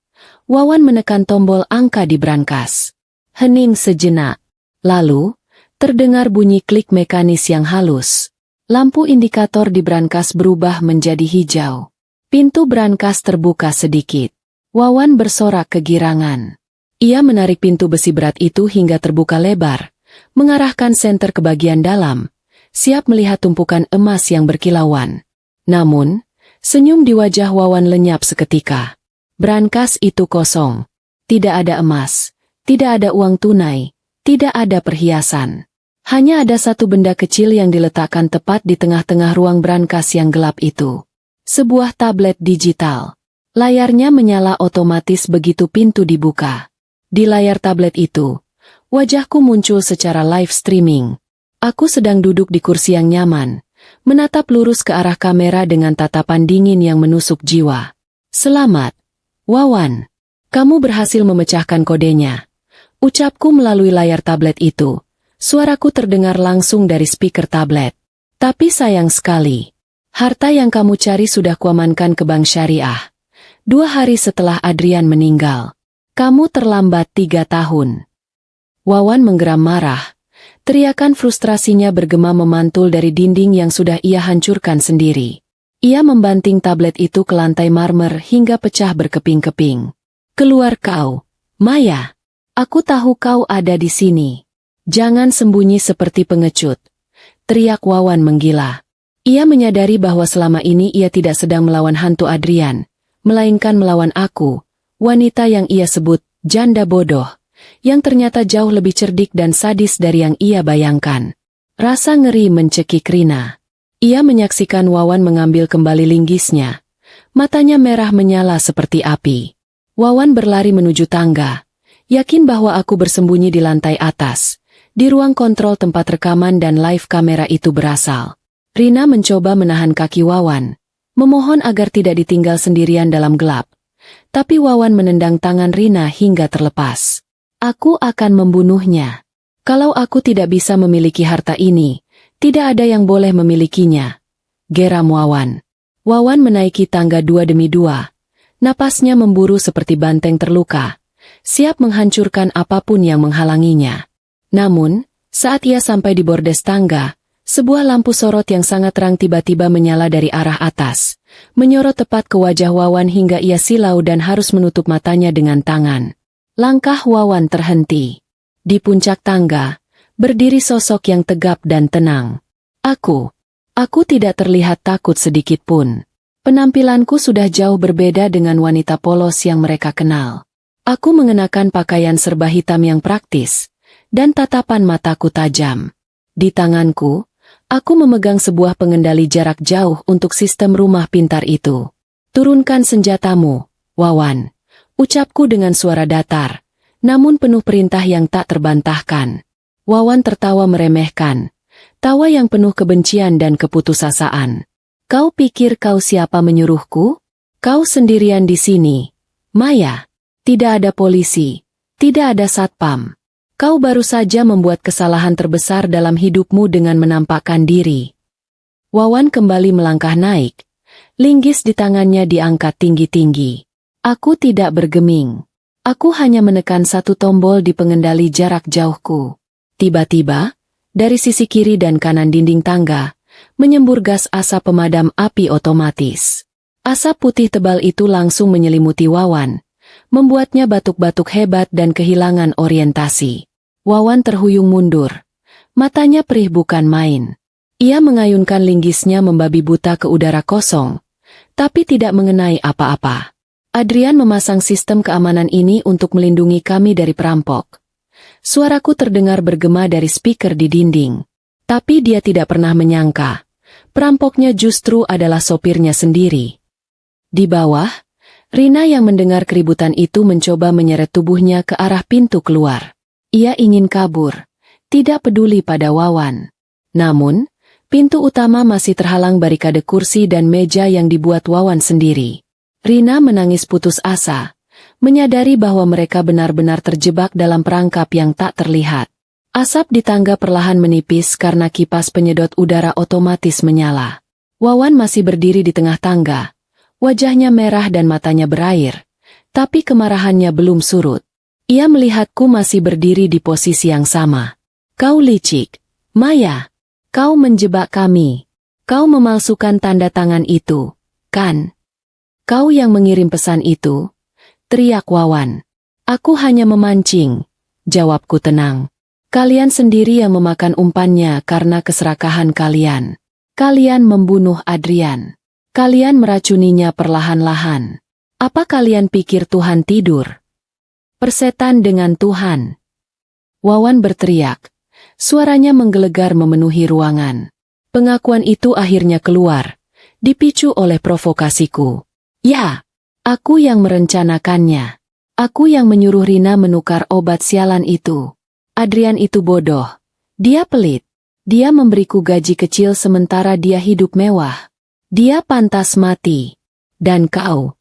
Wawan menekan tombol angka di brankas. Hening sejenak. Lalu, terdengar bunyi klik mekanis yang halus. Lampu indikator di brankas berubah menjadi hijau. Pintu brankas terbuka sedikit. Wawan bersorak kegirangan. Ia menarik pintu besi berat itu hingga terbuka lebar, mengarahkan senter ke bagian dalam, siap melihat tumpukan emas yang berkilauan. Namun, senyum di wajah Wawan lenyap seketika. Brankas itu kosong. Tidak ada emas, tidak ada uang tunai, tidak ada perhiasan. Hanya ada satu benda kecil yang diletakkan tepat di tengah-tengah ruang brankas yang gelap itu. Sebuah tablet digital. Layarnya menyala otomatis begitu pintu dibuka. Di layar tablet itu, wajahku muncul secara live streaming. Aku sedang duduk di kursi yang nyaman, menatap lurus ke arah kamera dengan tatapan dingin yang menusuk jiwa. Selamat, Wawan. Kamu berhasil memecahkan kodenya. Ucapku melalui layar tablet itu. Suaraku terdengar langsung dari speaker tablet. Tapi sayang sekali. Harta yang kamu cari sudah kuamankan ke bank syariah. 2 hari setelah Adrian meninggal. Kamu terlambat 3 tahun. Wawan menggeram marah. Teriakan frustrasinya bergema memantul dari dinding yang sudah ia hancurkan sendiri. Ia membanting tablet itu ke lantai marmer hingga pecah berkeping-keping. Keluar kau, Maya. Aku tahu kau ada di sini. Jangan sembunyi seperti pengecut. Teriak Wawan menggila. Ia menyadari bahwa selama ini ia tidak sedang melawan hantu Adrian, melainkan melawan aku, wanita yang ia sebut janda bodoh, yang ternyata jauh lebih cerdik dan sadis dari yang ia bayangkan. Rasa ngeri mencekik Rina. Ia menyaksikan Wawan mengambil kembali linggisnya. Matanya merah menyala seperti api. Wawan berlari menuju tangga, yakin bahwa aku bersembunyi di lantai atas, di ruang kontrol tempat rekaman dan live kamera itu berasal. Rina mencoba menahan kaki Wawan, memohon agar tidak ditinggal sendirian dalam gelap. Tapi Wawan menendang tangan Rina hingga terlepas. Aku akan membunuhnya. Kalau aku tidak bisa memiliki harta ini, tidak ada yang boleh memilikinya. Geram Wawan. Wawan menaiki tangga 2 demi 2. Napasnya memburu seperti banteng terluka, siap menghancurkan apapun yang menghalanginya. Namun, saat ia sampai di bordes tangga, sebuah lampu sorot yang sangat terang tiba-tiba menyala dari arah atas, menyorot tepat ke wajah Wawan hingga ia silau dan harus menutup matanya dengan tangan. Langkah Wawan terhenti. Di puncak tangga, berdiri sosok yang tegap dan tenang. Aku tidak terlihat takut sedikit pun. Penampilanku sudah jauh berbeda dengan wanita polos yang mereka kenal. Aku mengenakan pakaian serba hitam yang praktis, dan tatapan mataku tajam. Di tanganku, aku memegang sebuah pengendali jarak jauh untuk sistem rumah pintar itu. Turunkan senjatamu, Wawan. Ucapku dengan suara datar, namun penuh perintah yang tak terbantahkan. Wawan tertawa meremehkan. Tawa yang penuh kebencian dan keputusasaan. Kau pikir kau siapa menyuruhku? Kau sendirian di sini. Maya, tidak ada polisi, tidak ada satpam. Kau baru saja membuat kesalahan terbesar dalam hidupmu dengan menampakkan diri. Wawan kembali melangkah naik. Linggis di tangannya diangkat tinggi-tinggi. Aku tidak bergeming. Aku hanya menekan satu tombol di pengendali jarak jauhku. Tiba-tiba, dari sisi kiri dan kanan dinding tangga, menyembur gas asap pemadam api otomatis. Asap putih tebal itu langsung menyelimuti Wawan, membuatnya batuk-batuk hebat dan kehilangan orientasi. Wawan terhuyung mundur. Matanya perih bukan main. Ia mengayunkan linggisnya membabi buta ke udara kosong, tapi tidak mengenai apa-apa. Adrian memasang sistem keamanan ini untuk melindungi kami dari perampok. Suaraku terdengar bergema dari speaker di dinding. Tapi dia tidak pernah menyangka, perampoknya justru adalah sopirnya sendiri. Di bawah, Rina yang mendengar keributan itu mencoba menyeret tubuhnya ke arah pintu keluar. Ia ingin kabur, tidak peduli pada Wawan. Namun, pintu utama masih terhalang barikade kursi dan meja yang dibuat Wawan sendiri. Rina menangis putus asa, menyadari bahwa mereka benar-benar terjebak dalam perangkap yang tak terlihat. Asap di tangga perlahan menipis karena kipas penyedot udara otomatis menyala. Wawan masih berdiri di tengah tangga. Wajahnya merah dan matanya berair, tapi kemarahannya belum surut. Ia melihatku masih berdiri di posisi yang sama. Kau licik, Maya. Kau menjebak kami. Kau memalsukan tanda tangan itu, kan? Kau yang mengirim pesan itu? Teriak Wawan. Aku hanya memancing, jawabku tenang. Kalian sendiri yang memakan umpannya karena keserakahan kalian. Kalian membunuh Adrian. Kalian meracuninya perlahan-lahan. Apa kalian pikir Tuhan tidur? Persetan dengan Tuhan. Wawan berteriak. Suaranya menggelegar memenuhi ruangan. Pengakuan itu akhirnya keluar, dipicu oleh provokasiku. Ya, aku yang merencanakannya. Aku yang menyuruh Rina menukar obat sialan itu. Adrian itu bodoh. Dia pelit. Dia memberiku gaji kecil sementara dia hidup mewah. Dia pantas mati. Dan kau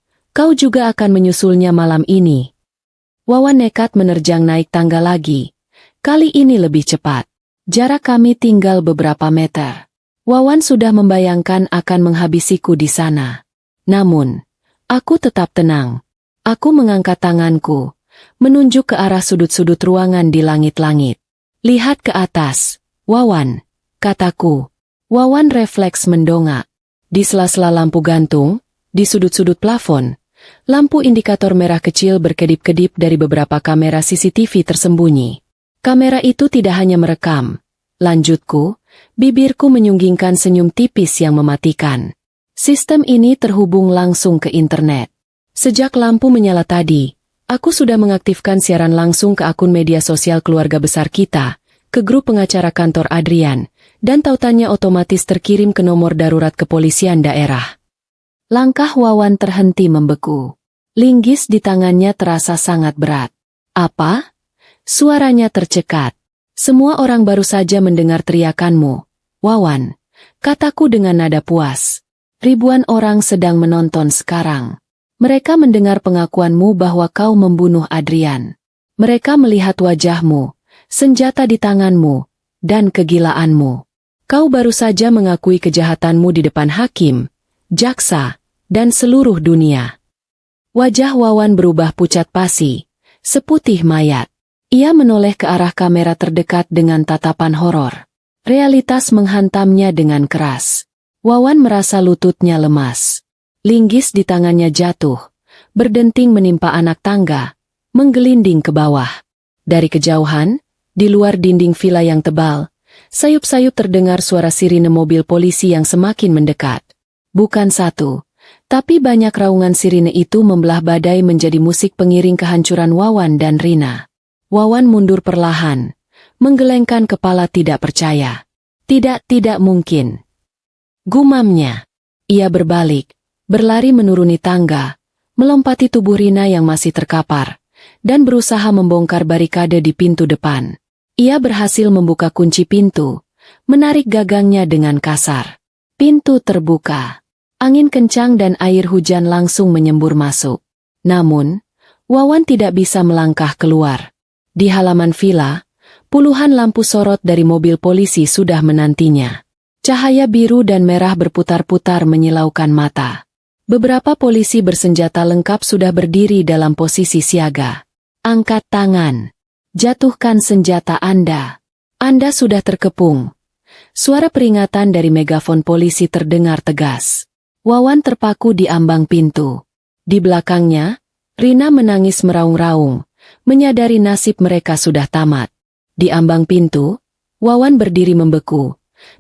juga akan menyusulnya malam ini. Wawan nekat menerjang naik tangga lagi. Kali ini lebih cepat. Jarak kami tinggal beberapa meter. Wawan sudah membayangkan akan menghabisiku di sana. Namun, aku tetap tenang. Aku mengangkat tanganku, menunjuk ke arah sudut-sudut ruangan di langit-langit. Lihat ke atas, Wawan, kataku. Wawan refleks mendongak. Di sela-sela lampu gantung, di sudut-sudut plafon, lampu indikator merah kecil berkedip-kedip dari beberapa kamera CCTV tersembunyi. Kamera itu tidak hanya merekam. Lanjutku, bibirku menyunggingkan senyum tipis yang mematikan. Sistem ini terhubung langsung ke internet. Sejak lampu menyala tadi, aku sudah mengaktifkan siaran langsung ke akun media sosial keluarga besar kita, ke grup pengacara kantor Adrian, dan tautannya otomatis terkirim ke nomor darurat kepolisian daerah. Langkah Wawan terhenti membeku. Linggis di tangannya terasa sangat berat. Apa? Suaranya tercekat. Semua orang baru saja mendengar teriakanmu. Wawan, kataku dengan nada puas. Ribuan orang sedang menonton sekarang. Mereka mendengar pengakuanmu bahwa kau membunuh Adrian. Mereka melihat wajahmu, senjata di tanganmu, dan kegilaanmu. Kau baru saja mengakui kejahatanmu di depan hakim, jaksa, dan seluruh dunia. Wajah Wawan berubah pucat pasi, seputih mayat. Ia menoleh ke arah kamera terdekat dengan tatapan horor. Realitas menghantamnya dengan keras. Wawan merasa lututnya lemas. Linggis di tangannya jatuh, berdenting menimpa anak tangga, menggelinding ke bawah. Dari kejauhan, di luar dinding villa yang tebal, sayup-sayup terdengar suara sirine mobil polisi yang semakin mendekat. Bukan satu, tapi banyak raungan sirine itu membelah badai menjadi musik pengiring kehancuran Wawan dan Rina. Wawan mundur perlahan, menggelengkan kepala tidak percaya. Tidak mungkin. Gumamnya. Ia berbalik, berlari menuruni tangga, melompati tubuh Rina yang masih terkapar, dan berusaha membongkar barikade di pintu depan. Ia berhasil membuka kunci pintu, menarik gagangnya dengan kasar. Pintu terbuka. Angin kencang dan air hujan langsung menyembur masuk. Namun, Wawan tidak bisa melangkah keluar. Di halaman villa, puluhan lampu sorot dari mobil polisi sudah menantinya. Cahaya biru dan merah berputar-putar menyilaukan mata. Beberapa polisi bersenjata lengkap sudah berdiri dalam posisi siaga. Angkat tangan. Jatuhkan senjata Anda. Anda sudah terkepung. Suara peringatan dari megafon polisi terdengar tegas. Wawan terpaku di ambang pintu. Di belakangnya, Rina menangis meraung-raung, menyadari nasib mereka sudah tamat. Di ambang pintu, Wawan berdiri membeku.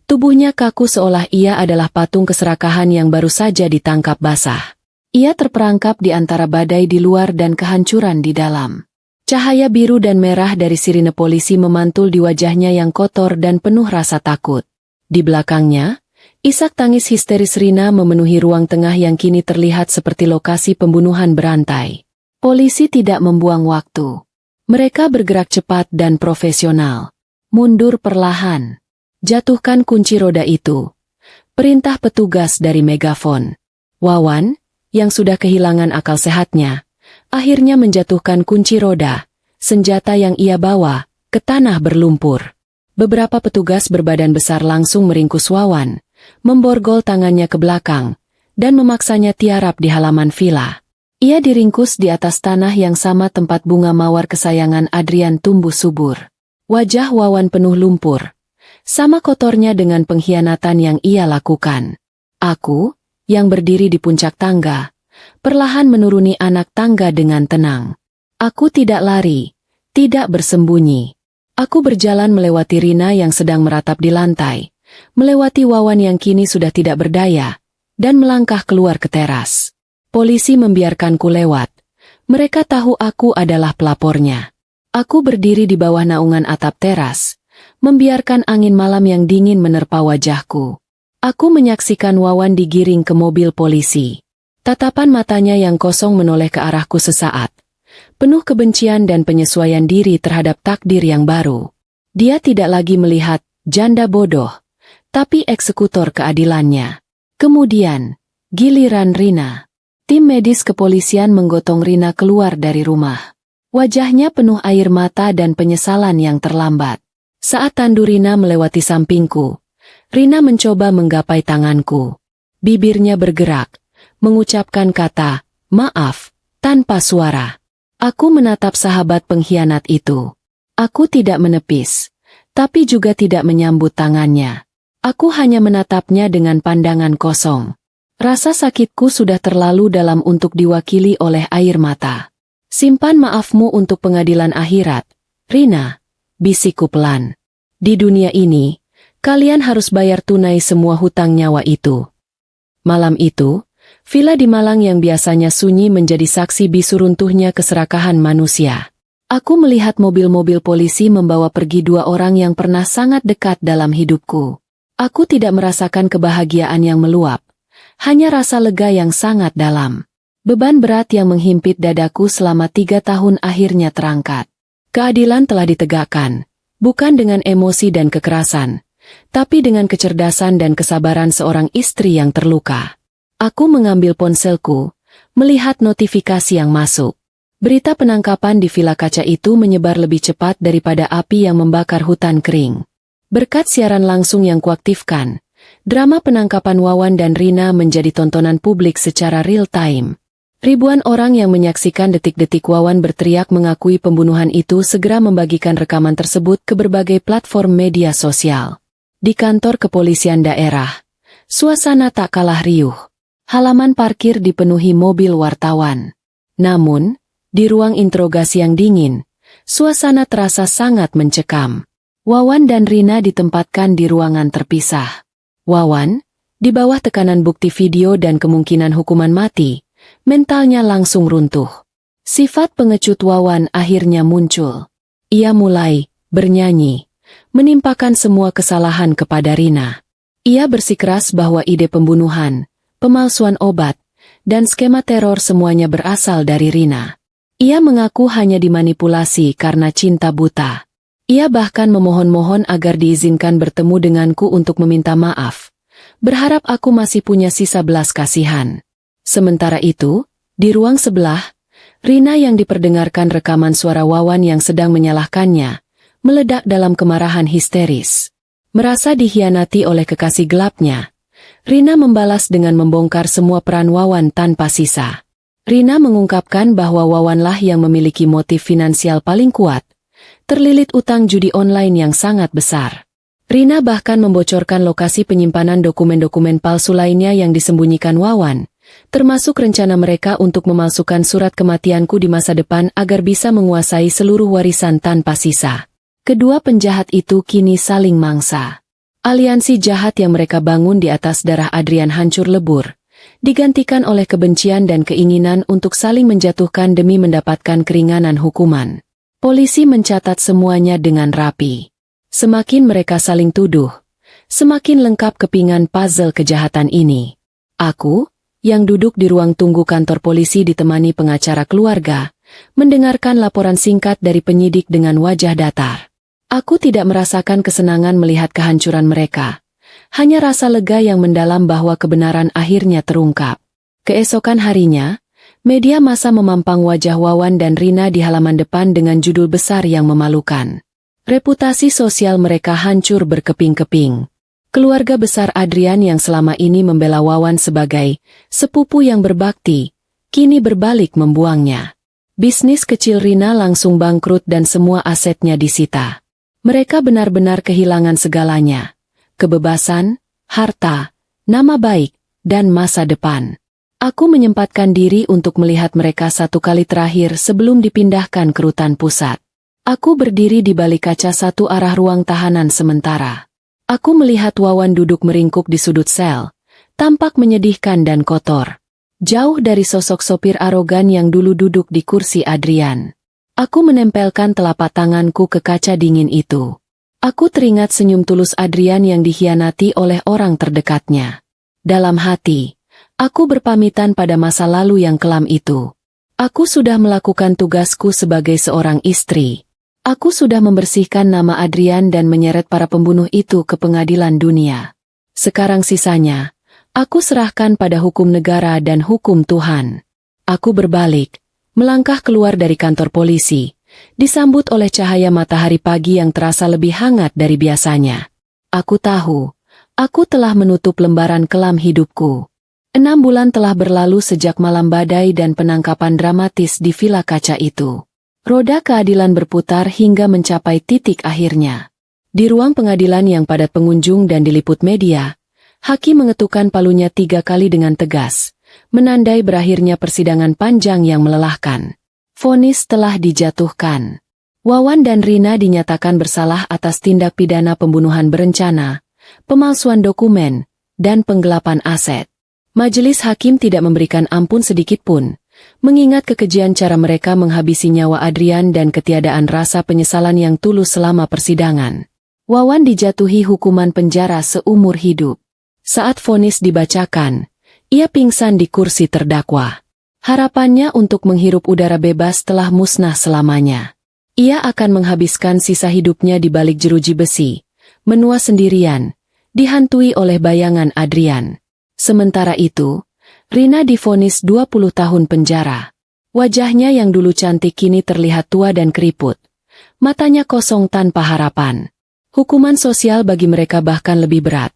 Tubuhnya kaku seolah ia adalah patung keserakahan yang baru saja ditangkap basah. Ia terperangkap di antara badai di luar dan kehancuran di dalam. Cahaya biru dan merah dari sirine polisi memantul di wajahnya yang kotor dan penuh rasa takut. Di belakangnya, isak tangis histeris Rina memenuhi ruang tengah yang kini terlihat seperti lokasi pembunuhan berantai. Polisi tidak membuang waktu. Mereka bergerak cepat dan profesional. Mundur perlahan. Jatuhkan kunci roda itu. Perintah petugas dari megafon. Wawan, yang sudah kehilangan akal sehatnya, akhirnya menjatuhkan kunci roda, senjata yang ia bawa, ke tanah berlumpur. Beberapa petugas berbadan besar langsung meringkus Wawan, memborgol tangannya ke belakang, dan memaksanya tiarap di halaman villa. Ia diringkus di atas tanah yang sama tempat bunga mawar kesayangan Adrian tumbuh subur. Wajah Wawan penuh lumpur. Sama kotornya dengan pengkhianatan yang ia lakukan. Aku, yang berdiri di puncak tangga, perlahan menuruni anak tangga dengan tenang. Aku tidak lari, tidak bersembunyi. Aku berjalan melewati Rina yang sedang meratap di lantai, melewati Wawan yang kini sudah tidak berdaya, dan melangkah keluar ke teras. Polisi membiarkanku lewat. Mereka tahu aku adalah pelapornya. Aku berdiri di bawah naungan atap teras, membiarkan angin malam yang dingin menerpa wajahku. Aku menyaksikan Wawan digiring ke mobil polisi. Tatapan matanya yang kosong menoleh ke arahku sesaat, penuh kebencian dan penyesuaian diri terhadap takdir yang baru. Dia tidak lagi melihat janda bodoh, tapi eksekutor keadilannya. Kemudian, giliran Rina. Tim medis kepolisian menggotong Rina keluar dari rumah. Wajahnya penuh air mata dan penyesalan yang terlambat. Saat tandu Rina melewati sampingku, Rina mencoba menggapai tanganku. Bibirnya bergerak, mengucapkan kata, "Maaf," tanpa suara. Aku menatap sahabat pengkhianat itu. Aku tidak menepis, tapi juga tidak menyambut tangannya. Aku hanya menatapnya dengan pandangan kosong. Rasa sakitku sudah terlalu dalam untuk diwakili oleh air mata. "Simpan maafmu untuk pengadilan akhirat, Rina," bisikku pelan. "Di dunia ini, kalian harus bayar tunai semua hutang nyawa itu." Malam itu, villa di Malang yang biasanya sunyi menjadi saksi bisu runtuhnya keserakahan manusia. Aku melihat mobil-mobil polisi membawa pergi dua orang yang pernah sangat dekat dalam hidupku. Aku tidak merasakan kebahagiaan yang meluap, hanya rasa lega yang sangat dalam. Beban berat yang menghimpit dadaku selama 3 tahun akhirnya terangkat. Keadilan telah ditegakkan, bukan dengan emosi dan kekerasan, tapi dengan kecerdasan dan kesabaran seorang istri yang terluka. Aku mengambil ponselku, melihat notifikasi yang masuk. Berita penangkapan di villa kaca itu menyebar lebih cepat daripada api yang membakar hutan kering. Berkat siaran langsung yang kuaktifkan, drama penangkapan Wawan dan Rina menjadi tontonan publik secara real time. Ribuan orang yang menyaksikan detik-detik Wawan berteriak mengakui pembunuhan itu segera membagikan rekaman tersebut ke berbagai platform media sosial. Di kantor kepolisian daerah, suasana tak kalah riuh. Halaman parkir dipenuhi mobil wartawan. Namun, di ruang interogasi yang dingin, suasana terasa sangat mencekam. Wawan dan Rina ditempatkan di ruangan terpisah. Wawan, di bawah tekanan bukti video dan kemungkinan hukuman mati, mentalnya langsung runtuh. Sifat pengecut Wawan akhirnya muncul. Ia mulai bernyanyi, menimpakan semua kesalahan kepada Rina. Ia bersikeras bahwa ide pembunuhan, pemalsuan obat, dan skema teror semuanya berasal dari Rina. Ia mengaku hanya dimanipulasi karena cinta buta. Ia bahkan memohon-mohon agar diizinkan bertemu denganku untuk meminta maaf, berharap aku masih punya sisa belas kasihan. Sementara itu, di ruang sebelah, Rina yang diperdengarkan rekaman suara Wawan yang sedang menyalahkannya, meledak dalam kemarahan histeris. Merasa dikhianati oleh kekasih gelapnya, Rina membalas dengan membongkar semua peran Wawan tanpa sisa. Rina mengungkapkan bahwa Wawanlah yang memiliki motif finansial paling kuat, terlilit utang judi online yang sangat besar. Rina bahkan membocorkan lokasi penyimpanan dokumen-dokumen palsu lainnya yang disembunyikan Wawan, termasuk rencana mereka untuk memalsukan surat kematianku di masa depan agar bisa menguasai seluruh warisan tanpa sisa. Kedua penjahat itu kini saling mangsa. Aliansi jahat yang mereka bangun di atas darah Adrian hancur lebur, digantikan oleh kebencian dan keinginan untuk saling menjatuhkan demi mendapatkan keringanan hukuman. Polisi mencatat semuanya dengan rapi. Semakin mereka saling tuduh, semakin lengkap kepingan puzzle kejahatan ini. Aku, yang duduk di ruang tunggu kantor polisi ditemani pengacara keluarga, mendengarkan laporan singkat dari penyidik dengan wajah datar. Aku tidak merasakan kesenangan melihat kehancuran mereka, hanya rasa lega yang mendalam bahwa kebenaran akhirnya terungkap. Keesokan harinya, media massa memampang wajah Wawan dan Rina di halaman depan dengan judul besar yang memalukan. Reputasi sosial mereka hancur berkeping-keping. Keluarga besar Adrian yang selama ini membela Wawan sebagai sepupu yang berbakti, kini berbalik membuangnya. Bisnis kecil Rina langsung bangkrut dan semua asetnya disita. Mereka benar-benar kehilangan segalanya. Kebebasan, harta, nama baik, dan masa depan. Aku menyempatkan diri untuk melihat mereka satu kali terakhir sebelum dipindahkan ke rutan pusat. Aku berdiri di balik kaca satu arah ruang tahanan sementara. Aku melihat Wawan duduk meringkuk di sudut sel, tampak menyedihkan dan kotor. Jauh dari sosok sopir arogan yang dulu duduk di kursi Adrian. Aku menempelkan telapak tanganku ke kaca dingin itu. Aku teringat senyum tulus Adrian yang dikhianati oleh orang terdekatnya. Dalam hati, aku berpamitan pada masa lalu yang kelam itu. Aku sudah melakukan tugasku sebagai seorang istri. Aku sudah membersihkan nama Adrian dan menyeret para pembunuh itu ke pengadilan dunia. Sekarang sisanya, aku serahkan pada hukum negara dan hukum Tuhan. Aku berbalik, melangkah keluar dari kantor polisi, disambut oleh cahaya matahari pagi yang terasa lebih hangat dari biasanya. Aku tahu, aku telah menutup lembaran kelam hidupku. 6 bulan telah berlalu sejak malam badai dan penangkapan dramatis di Villa Kaca itu. Roda keadilan berputar hingga mencapai titik akhirnya. Di ruang pengadilan yang padat pengunjung dan diliput media, hakim mengetukkan palunya 3 kali dengan tegas, menandai berakhirnya persidangan panjang yang melelahkan. Vonis telah dijatuhkan. Wawan dan Rina dinyatakan bersalah atas tindak pidana pembunuhan berencana, pemalsuan dokumen, dan penggelapan aset. Majelis hakim tidak memberikan ampun sedikitpun, mengingat kekejian cara mereka menghabisi nyawa Adrian dan ketiadaan rasa penyesalan yang tulus selama persidangan. Wawan dijatuhi hukuman penjara seumur hidup. Saat vonis dibacakan, ia pingsan di kursi terdakwa. Harapannya untuk menghirup udara bebas telah musnah selamanya. Ia akan menghabiskan sisa hidupnya di balik jeruji besi, menua sendirian, dihantui oleh bayangan Adrian. Sementara itu, Rina divonis 20 tahun penjara. Wajahnya yang dulu cantik kini terlihat tua dan keriput. Matanya kosong tanpa harapan. Hukuman sosial bagi mereka bahkan lebih berat.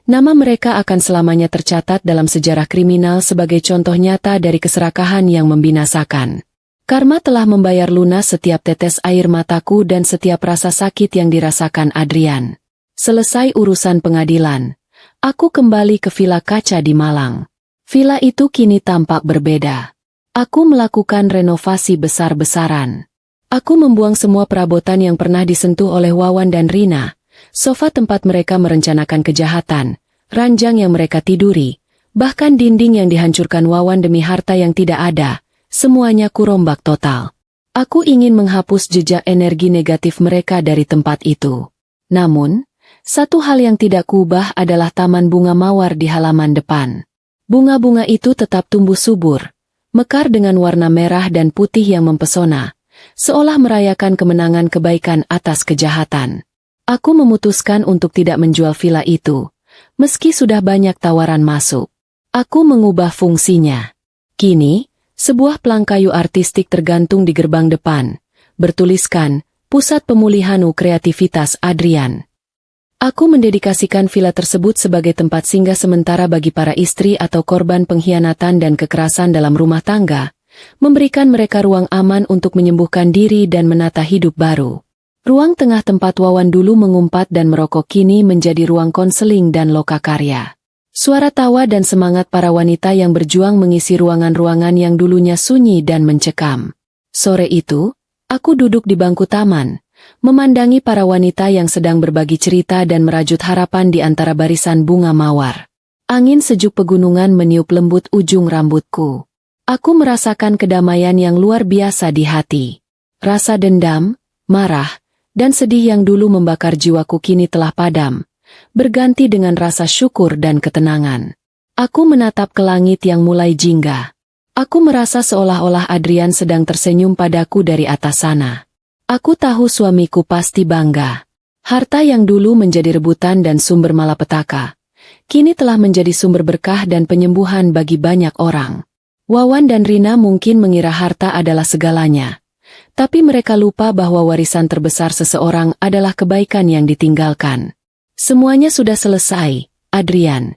Nama mereka akan selamanya tercatat dalam sejarah kriminal sebagai contoh nyata dari keserakahan yang membinasakan. Karma telah membayar lunas setiap tetes air mataku dan setiap rasa sakit yang dirasakan Adrian. Selesai urusan pengadilan, aku kembali ke Villa Kaca di Malang. Villa itu kini tampak berbeda. Aku melakukan renovasi besar-besaran. Aku membuang semua perabotan yang pernah disentuh oleh Wawan dan Rina, sofa tempat mereka merencanakan kejahatan, ranjang yang mereka tiduri, bahkan dinding yang dihancurkan Wawan demi harta yang tidak ada, semuanya kurombak total. Aku ingin menghapus jejak energi negatif mereka dari tempat itu. Namun, satu hal yang tidak kuubah adalah taman bunga mawar di halaman depan. Bunga-bunga itu tetap tumbuh subur, mekar dengan warna merah dan putih yang mempesona, seolah merayakan kemenangan kebaikan atas kejahatan. Aku memutuskan untuk tidak menjual villa itu, meski sudah banyak tawaran masuk. Aku mengubah fungsinya. Kini, sebuah pelang kayu artistik tergantung di gerbang depan, bertuliskan, Pusat Pemulihan Kreativitas Adrian. Aku mendedikasikan villa tersebut sebagai tempat singgah sementara bagi para istri atau korban pengkhianatan dan kekerasan dalam rumah tangga, memberikan mereka ruang aman untuk menyembuhkan diri dan menata hidup baru. Ruang tengah tempat Wawan dulu mengumpat dan merokok kini menjadi ruang konseling dan lokakarya. Suara tawa dan semangat para wanita yang berjuang mengisi ruangan-ruangan yang dulunya sunyi dan mencekam. Sore itu, aku duduk di bangku taman, memandangi para wanita yang sedang berbagi cerita dan merajut harapan di antara barisan bunga mawar. Angin sejuk pegunungan meniup lembut ujung rambutku. Aku merasakan kedamaian yang luar biasa di hati. Rasa dendam, marah, dan sedih yang dulu membakar jiwaku kini telah padam, berganti dengan rasa syukur dan ketenangan. Aku menatap ke langit yang mulai jingga. Aku merasa seolah-olah Adrian sedang tersenyum padaku dari atas sana. Aku tahu suamiku pasti bangga. Harta yang dulu menjadi rebutan dan sumber malapetaka, kini telah menjadi sumber berkah dan penyembuhan bagi banyak orang. Wawan dan Rina mungkin mengira harta adalah segalanya, tapi mereka lupa bahwa warisan terbesar seseorang adalah kebaikan yang ditinggalkan. Semuanya sudah selesai, Adrian.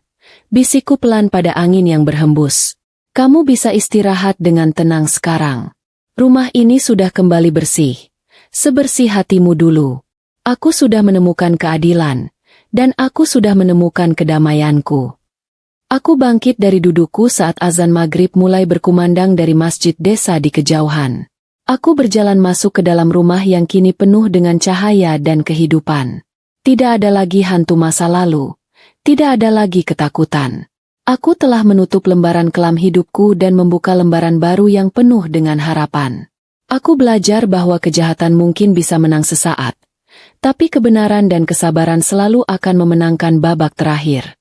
Bisikku pelan pada angin yang berhembus. Kamu bisa istirahat dengan tenang sekarang. Rumah ini sudah kembali bersih. Sebersih hatimu dulu. Aku sudah menemukan keadilan, dan aku sudah menemukan kedamaianku. Aku bangkit dari dudukku saat azan maghrib mulai berkumandang dari masjid desa di kejauhan. Aku berjalan masuk ke dalam rumah yang kini penuh dengan cahaya dan kehidupan. Tidak ada lagi hantu masa lalu. Tidak ada lagi ketakutan. Aku telah menutup lembaran kelam hidupku dan membuka lembaran baru yang penuh dengan harapan. Aku belajar bahwa kejahatan mungkin bisa menang sesaat, tapi kebenaran dan kesabaran selalu akan memenangkan babak terakhir.